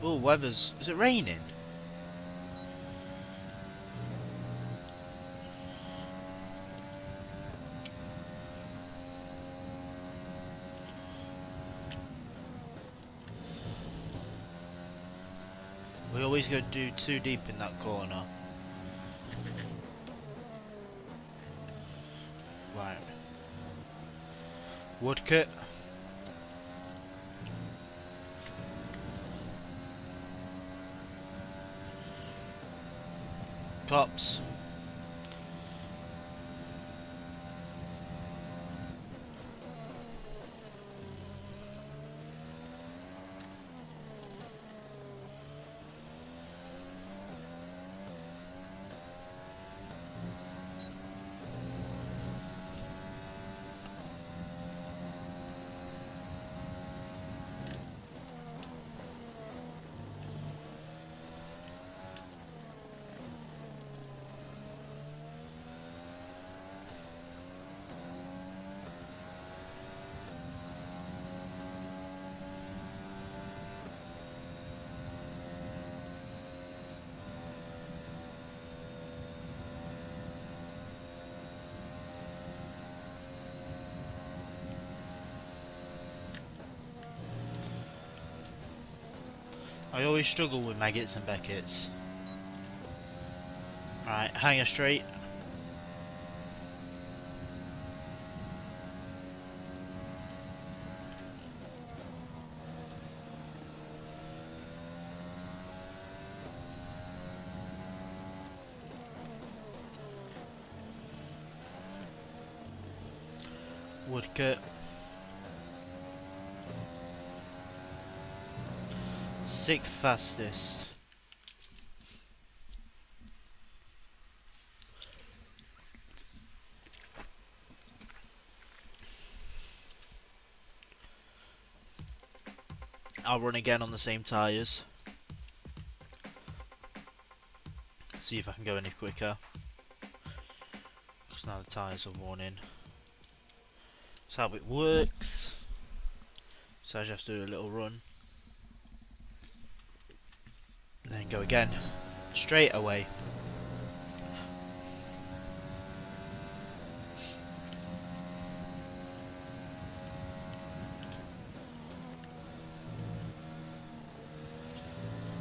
Oh, weather's... is it raining? We always go do too deep in that corner. Right. Woodcut. Cops. I always struggle with maggots and Beckets. Right, hanger straight. Woodcut. Sixth fastest. I'll run again on the same tyres. See if I can go any quicker. Because now the tyres are worn in. That's how it works. So I just have to do a little run. And then go again. Straight away.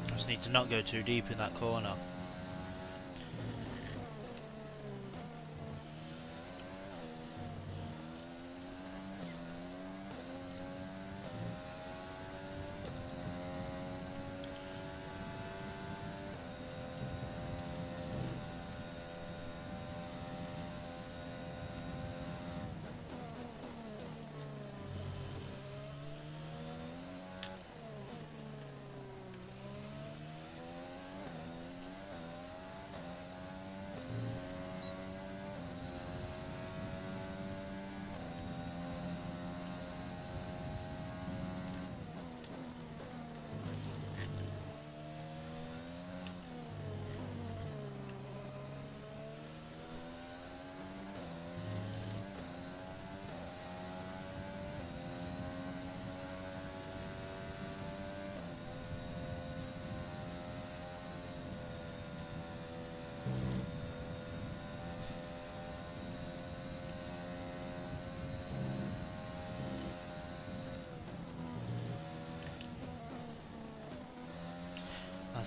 I just need to not go too deep in that corner.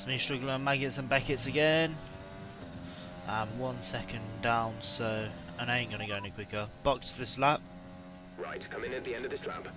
That's me struggling on Maggots and Beckett's again. I'm 1 second down, so and I ain't gonna go any quicker. Box this lap. Right, come in at the end of this lap.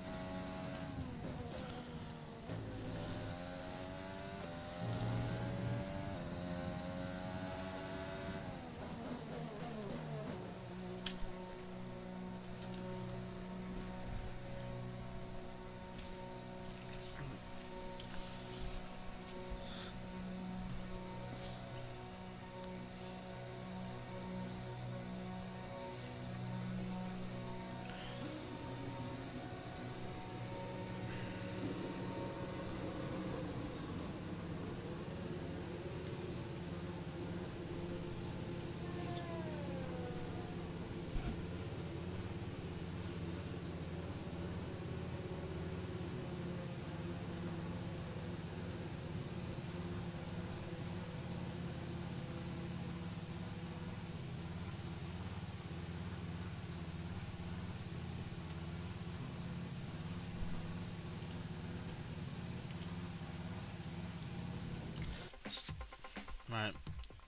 Right,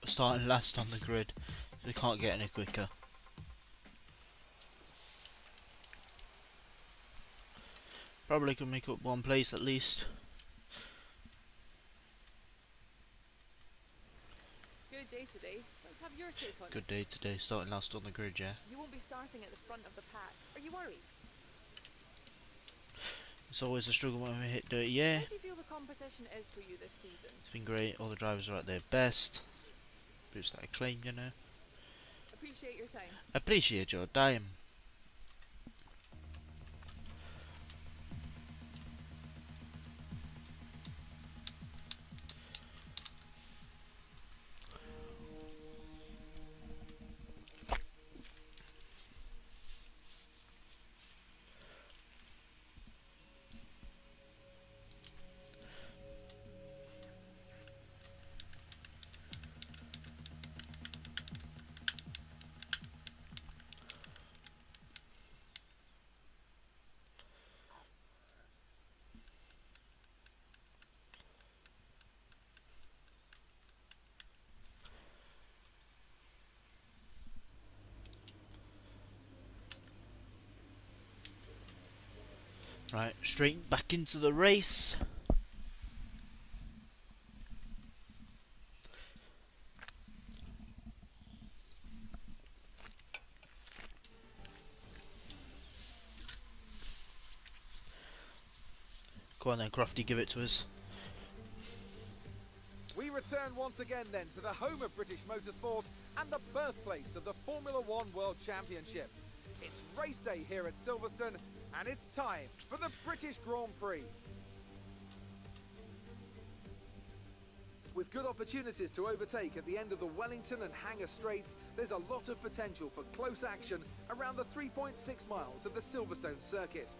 starting last on the grid. We can't get any quicker. Probably can make up 1 place at least. Good day today. Let's have your take on it. Good day today, starting last on the grid, yeah. You won't be starting at the front of the pack. Are you worried? It's always a struggle when we hit dirty, yeah. How do you feel the competition is for you this season? It's been great, all the drivers are at their best. Boost that acclaim, you know. Appreciate your time. Appreciate your time. Right, straight back into the race. Go on then, Crofty, give it to us. We return once again then to the home of British motorsport and the birthplace of the Formula One World Championship. It's race day here at Silverstone and it's time for the British Grand Prix. With good opportunities to overtake at the end of the Wellington and Hangar Straights, there's a lot of potential for close action around the 3.6 miles of the Silverstone circuit.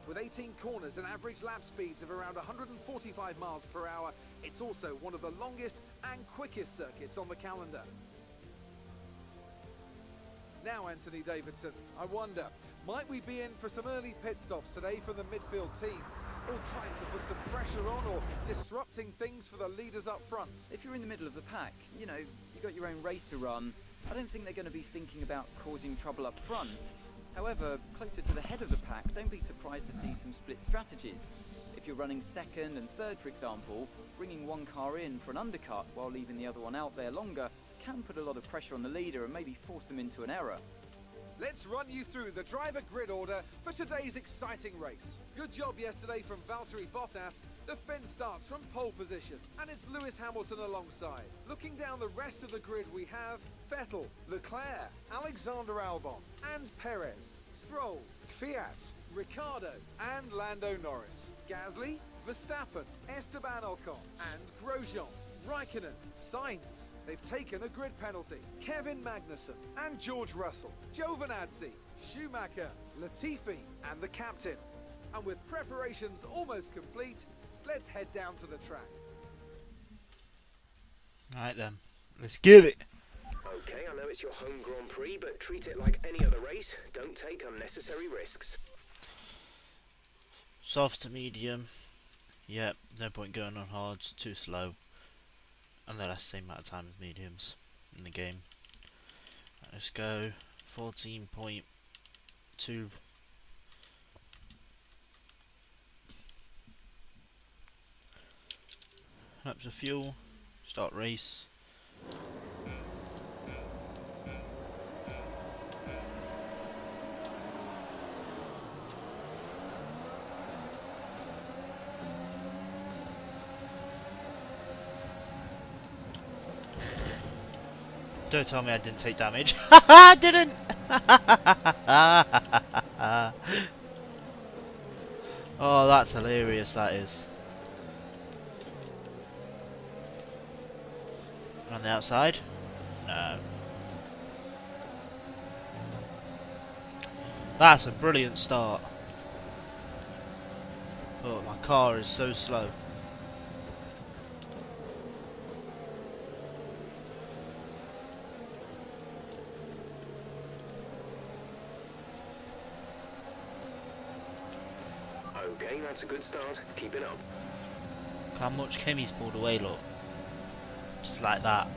With 18 corners and average lap speeds of around 145 miles per hour, it's also one of the longest and quickest circuits on the calendar. Now, Anthony Davidson, I wonder, might we be in for some early pit stops today from the midfield teams, all trying to put some pressure on or disrupting things for the leaders up front? If you're in the middle of the pack, you know, you've got your own race to run, I don't think they're going to be thinking about causing trouble up front. However, closer to the head of the pack, don't be surprised to see some split strategies. If you're running second and third, for example, bringing one car in for an undercut while leaving the other one out there longer can put a lot of pressure on the leader and maybe force them into an error. Let's run you through the driver grid order for today's exciting race. Good job yesterday from Valtteri Bottas. The fence starts from pole position, and it's Lewis Hamilton alongside. Looking down the rest of the grid, we have Vettel, Leclerc, Alexander Albon, and Perez, Stroll, Kvyat, Ricciardo, and Lando Norris. Gasly, Verstappen, Esteban Ocon, and Grosjean. Raikkonen, Sainz, they've taken a grid penalty. Kevin Magnussen and George Russell, Giovinazzi, Schumacher, Latifi and the captain. And with preparations almost complete, let's head down to the track. Right then, let's get it. Okay, I know it's your home Grand Prix, but treat it like any other race. Don't take unnecessary risks. Soft to medium. Yep, no point going on hard, it's too slow. and they last the same amount of time as mediums in the game. Right, let's go 14.2. Laps of fuel, start race. Don't tell me I didn't take damage. I didn't! Oh, that's hilarious, that is. On the outside? No. That's a brilliant start. But my car is so slow. Okay, that's a good start. Keep it up. Look how much Kemi's pulled away, look. Just like that.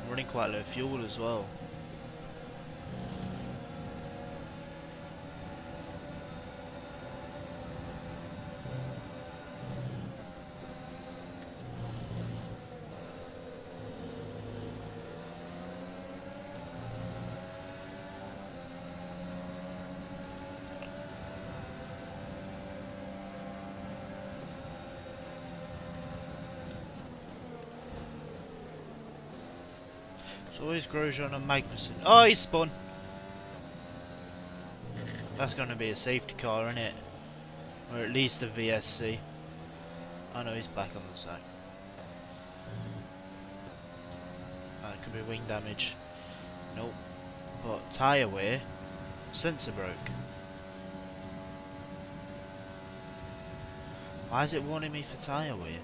Running quite low fuel as well. It's always Grosjean and Magnussen. Oh, he spun! That's going to be a safety car, isn't it? Or at least a VSC. Oh no, he's back on the side. It could be wing damage. Nope. But tyre wear. Sensor broke. Why is it warning me for tyre wear?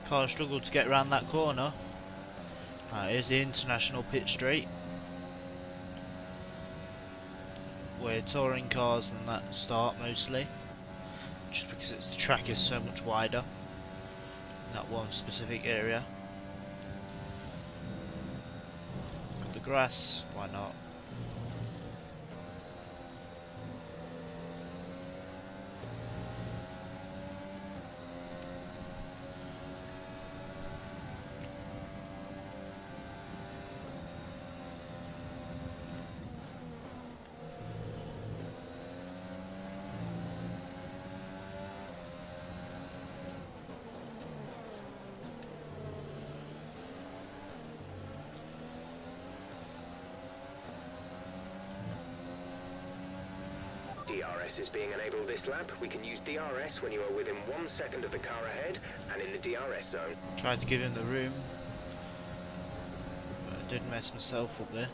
Car struggled to get around that corner. Right, here's the international pit straight, where touring cars and that start mostly, just because the track is so much wider in that one specific area. Got the grass, why not? DRS is being enabled this lap. We can use DRS when you are within 1 second of the car ahead and in the DRS zone. Tried to give him the room, but I did mess myself up there.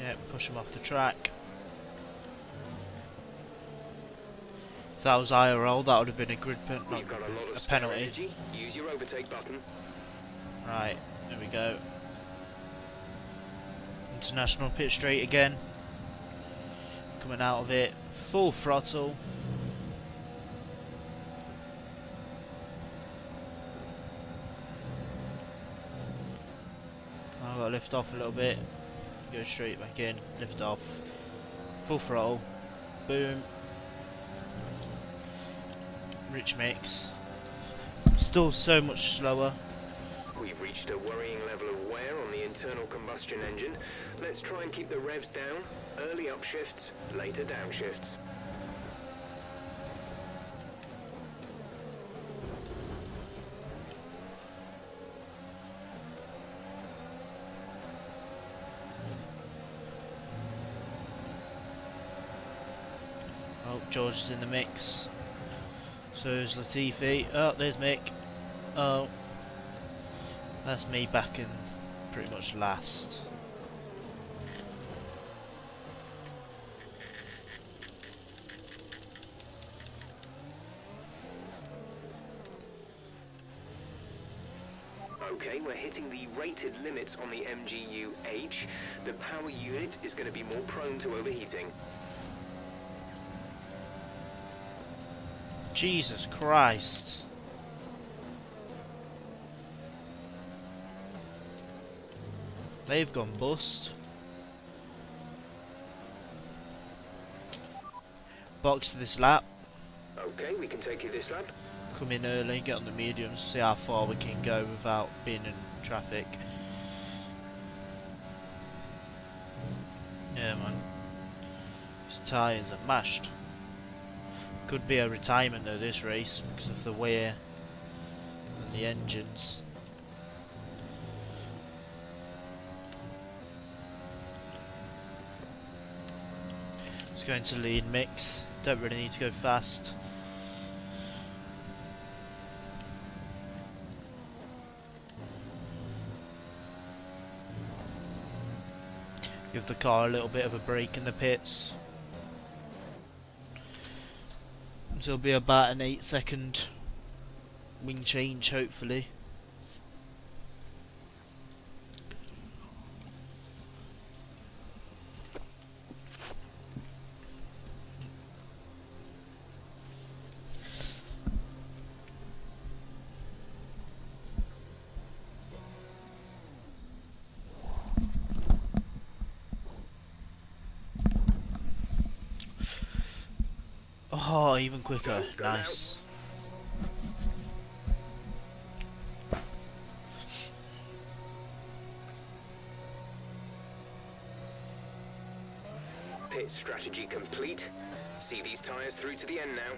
Yeah, push him off the track. If that was IRL, that would have been a grid pen, not We've got a lot of a spare penalty. energy. Use your overtake button. Right, there we go. International pit straight again. Coming out of it, full throttle. I've got to lift off a little bit. Go straight back in, lift off. Full throttle. Boom. Rich mix. Still so much slower. We've reached a worrying level of wear on the internal combustion engine. Let's try and keep the revs down. Early upshifts, later downshifts. George is in the mix. So is Latifi. Oh, there's Mick. Oh, that's me back in pretty much last. Okay, we're hitting the rated limits on the MGU-H. The power unit is going to be more prone to overheating. Jesus Christ. They've gone bust. Box this lap. Okay, we can take you this lap. Come in early, get on the mediums, see how far we can go without being in traffic. Yeah, man. His tyres are mashed. Could be a retirement though this race because of the wear and the engines. Just going to lead mix. Don't really need to go fast. Give the car a little bit of a break in the pits. So it'll be about an 8-second wing change, hopefully. Oh, even quicker. Nice. Pit strategy complete. See these tyres through to the end now.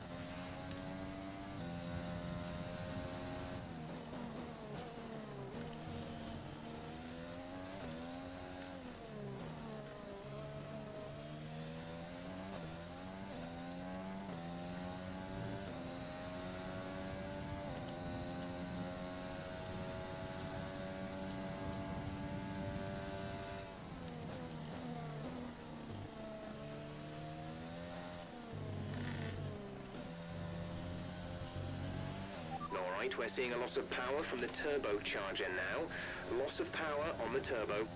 Alright, we're seeing a loss of power from the turbocharger now. Loss of power on the turbo.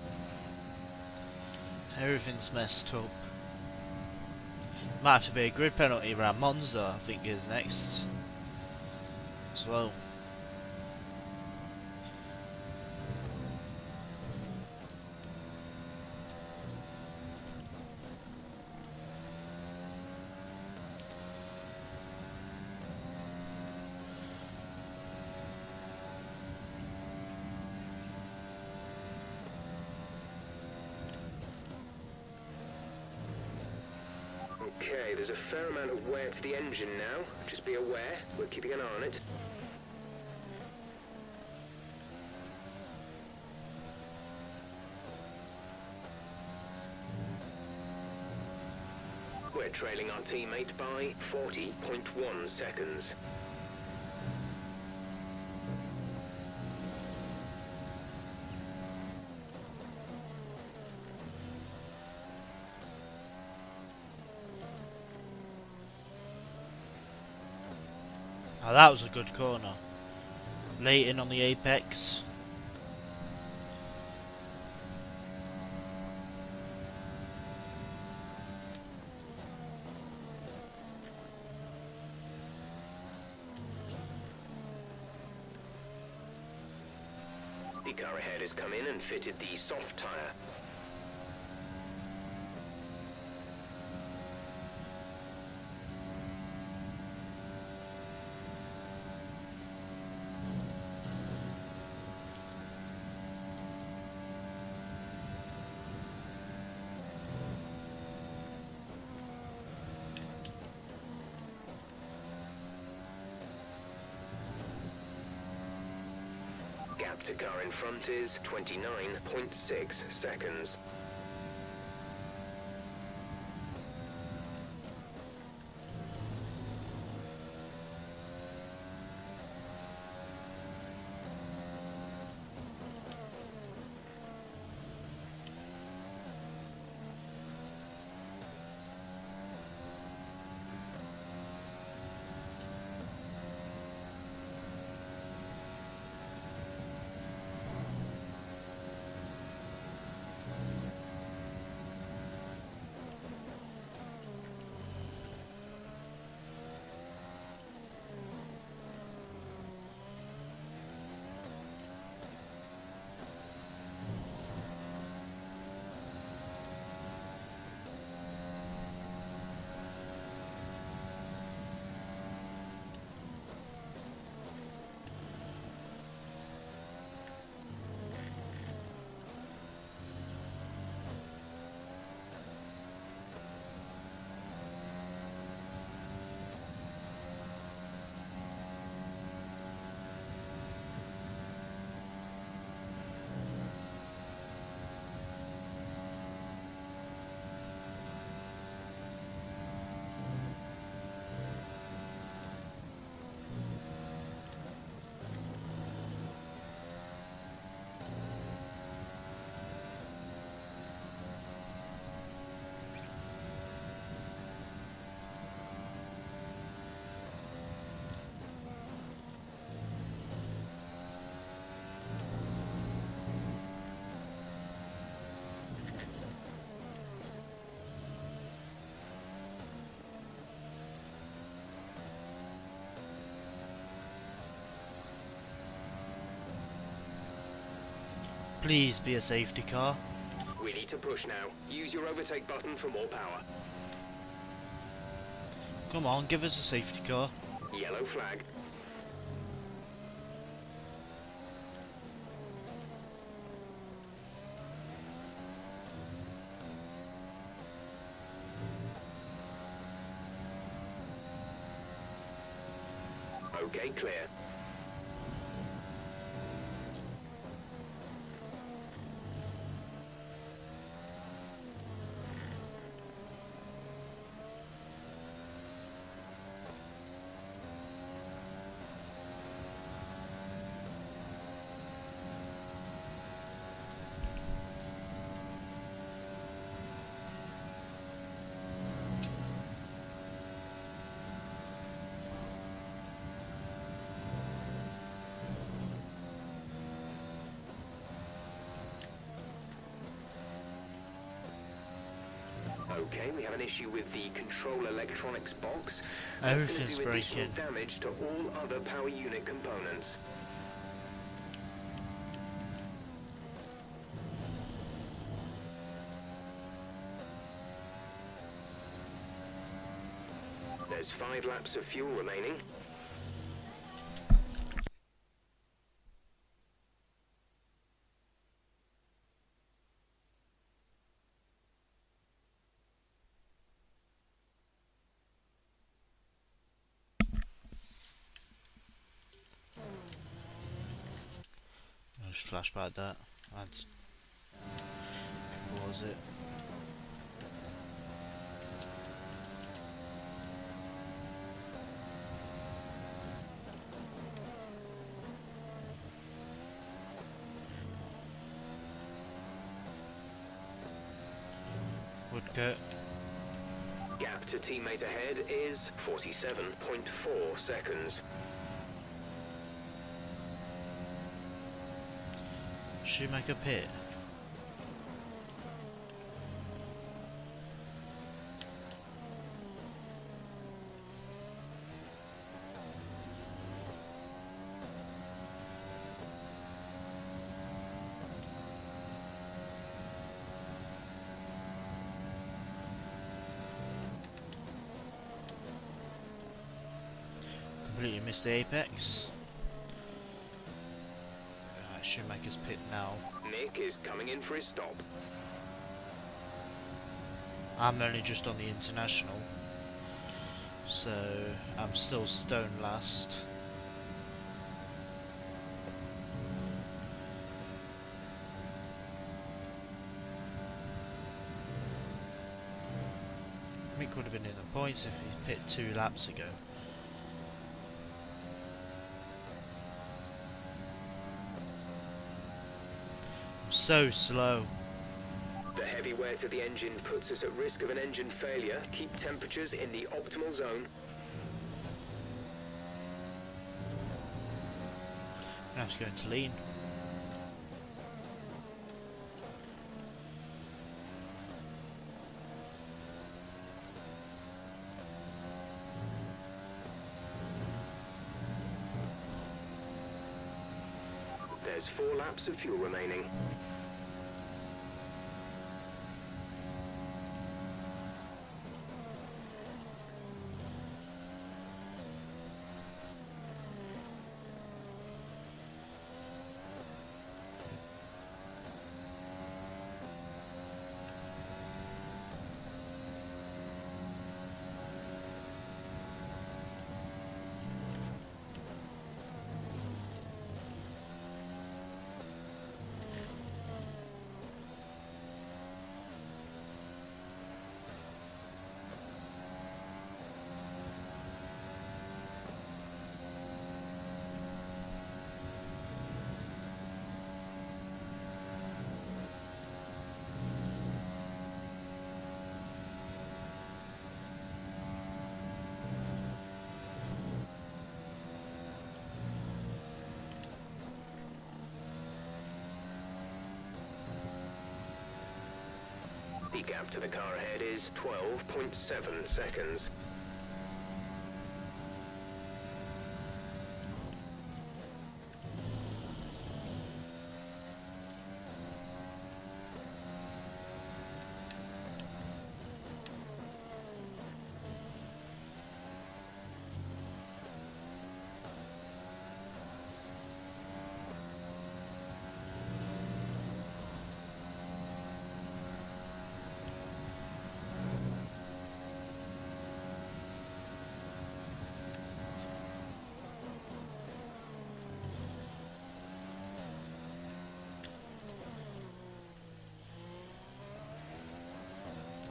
Everything's messed up. Might have to be a grid penalty around Monza, I think is next. As well. Okay, there's a fair amount of wear to the engine now. Just be aware, we're keeping an eye on it. We're trailing our teammate by 40.1 seconds. Oh, that was a good corner. Late in on the apex. The car ahead has come in and fitted the soft tyre. Gap to car in front is 29.6 seconds. Please be a safety car. We need to push now. Use your overtake button for more power. Come on, give us a safety car. Yellow flag. Okay, clear. Okay, we have an issue with the control electronics box. That's going Everything's to do additional breaking. damage to all other power unit components. There's 5 laps of fuel remaining. I'll just flashback that. That's what was it? Woodcut. Gap to teammate ahead is 47.4 seconds. Shoemaker pit. Completely missed the apex. Shoemaker's pit now. Nick is coming in for his stop. I'm only just on the international, so I'm still stone last. Mick would have been in the points if he pit 2 laps ago. I'm so slow. The heavy wear to the engine puts us at risk of an engine failure. Keep temperatures in the optimal zone. I have to go into lean. There's 4 laps of fuel remaining. The gap to the car ahead is 12.7 seconds.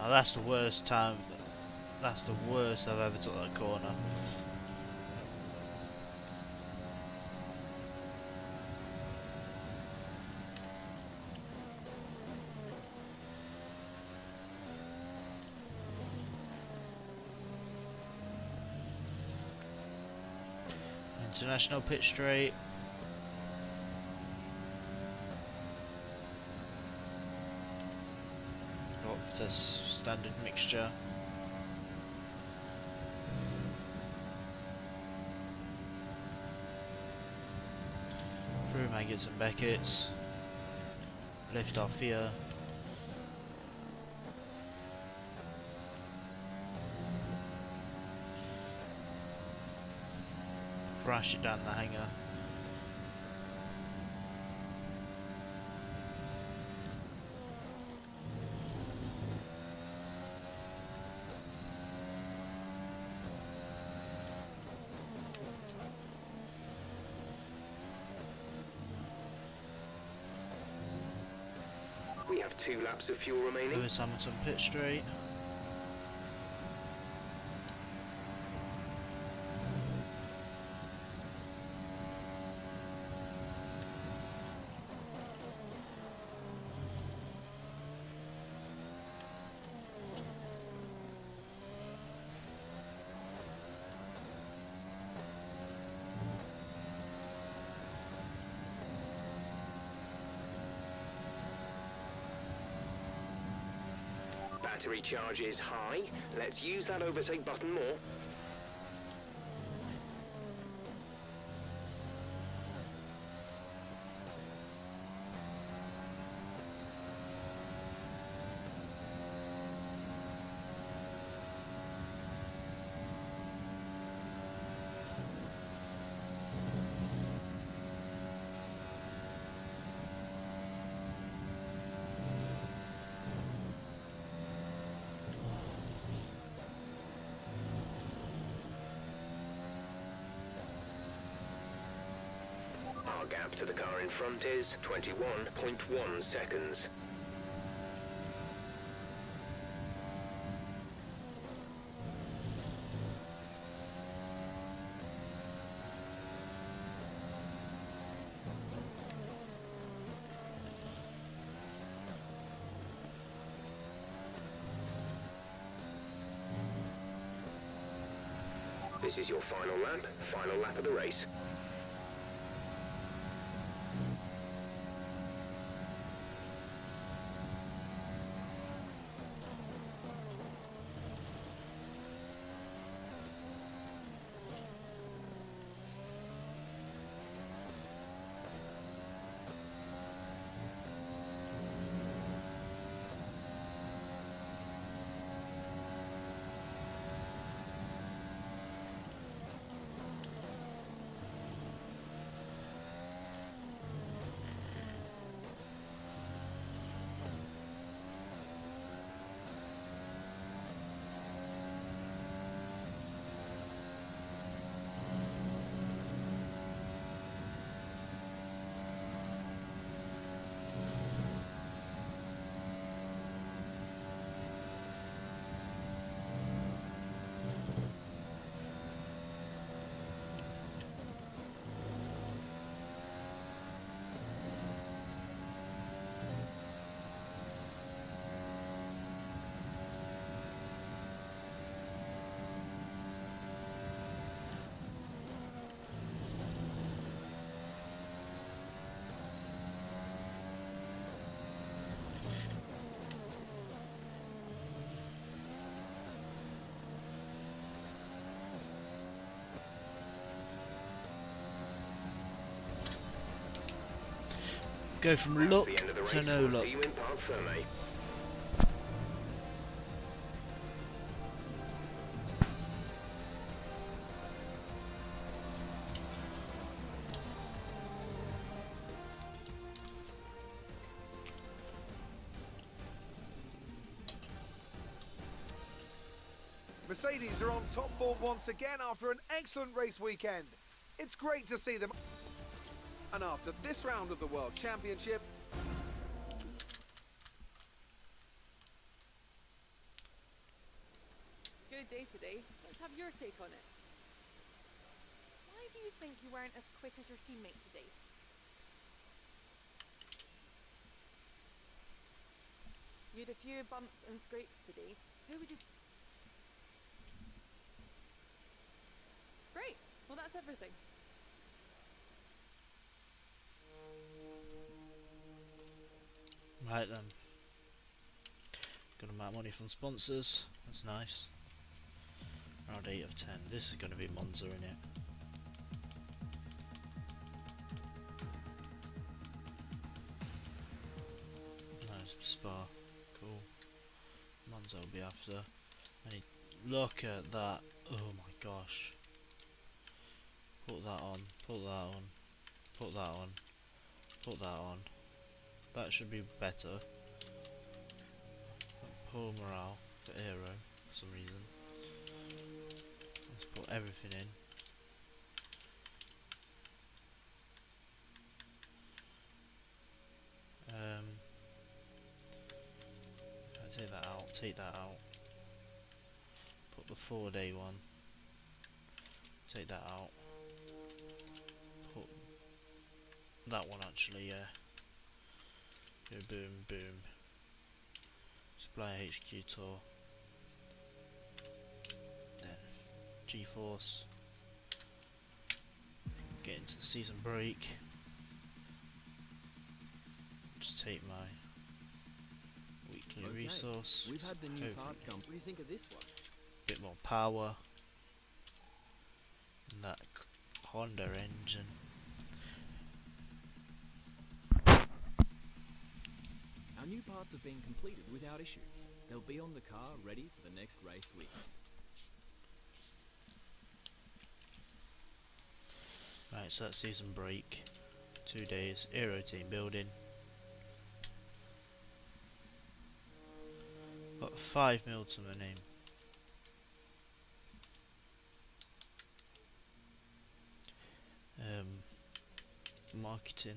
Oh, that's the worst time. That's the worst I've ever took that corner. International pitch straight. Up to standard mixture. Through maggots and Beckett's. Lift off here. Thrash it down the hanger. We have 2 laps of fuel remaining. Lewis Hamilton pit straight. Battery charge is high. Let's use that overtake button more. Our gap to the car in front is 21.1 seconds. This is your final lap of the race. Go from That's look the end of the to race. no We'll look. see you in Parc Ferme. Mercedes are on top form once again after an excellent race weekend. It's great to see them. And after this round of the World Championship, Anyway, let's have your take on it. Why do you think you weren't as quick as your teammate today? You had a few bumps and scrapes today. Who would you... Great. Well, that's everything. Right then. Good amount of money from sponsors. That's nice. Round 8 of 10. This is going to be Monza, innit? Nice spa. Cool. Monza will be after. Look at that. Oh my gosh. Put that on. Put that on. Put that on. Put that on. That should be better. Poor morale for Aero for some reason. Let's put everything in. Take that out, take that out. Put the 4-day one. Take that out. Put that one actually, yeah. Go boom, boom. Supply HQ tour. Then G-Force. Get into the season break. Just take my weekly resource. We've had the new Hopefully parts come. What do you think of this one? bit more power. And that Honda engine. Our new parts have been completed without issue. They'll be on the car ready for the next race week. Right, so that's season break. 2 days, Aero team building. Got 5 mil to my name. Marketing.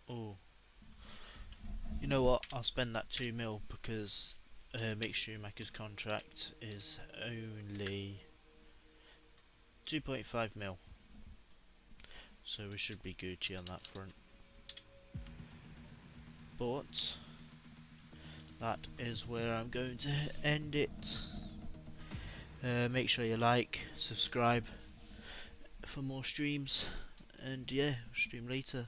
Oh, you know what? I'll spend that 2 mil because Mick Schumacher's contract is only 2.5 mil. So we should be Gucci on that front. But that is where I'm going to end it. Make sure you like, subscribe for more streams, and yeah, stream later.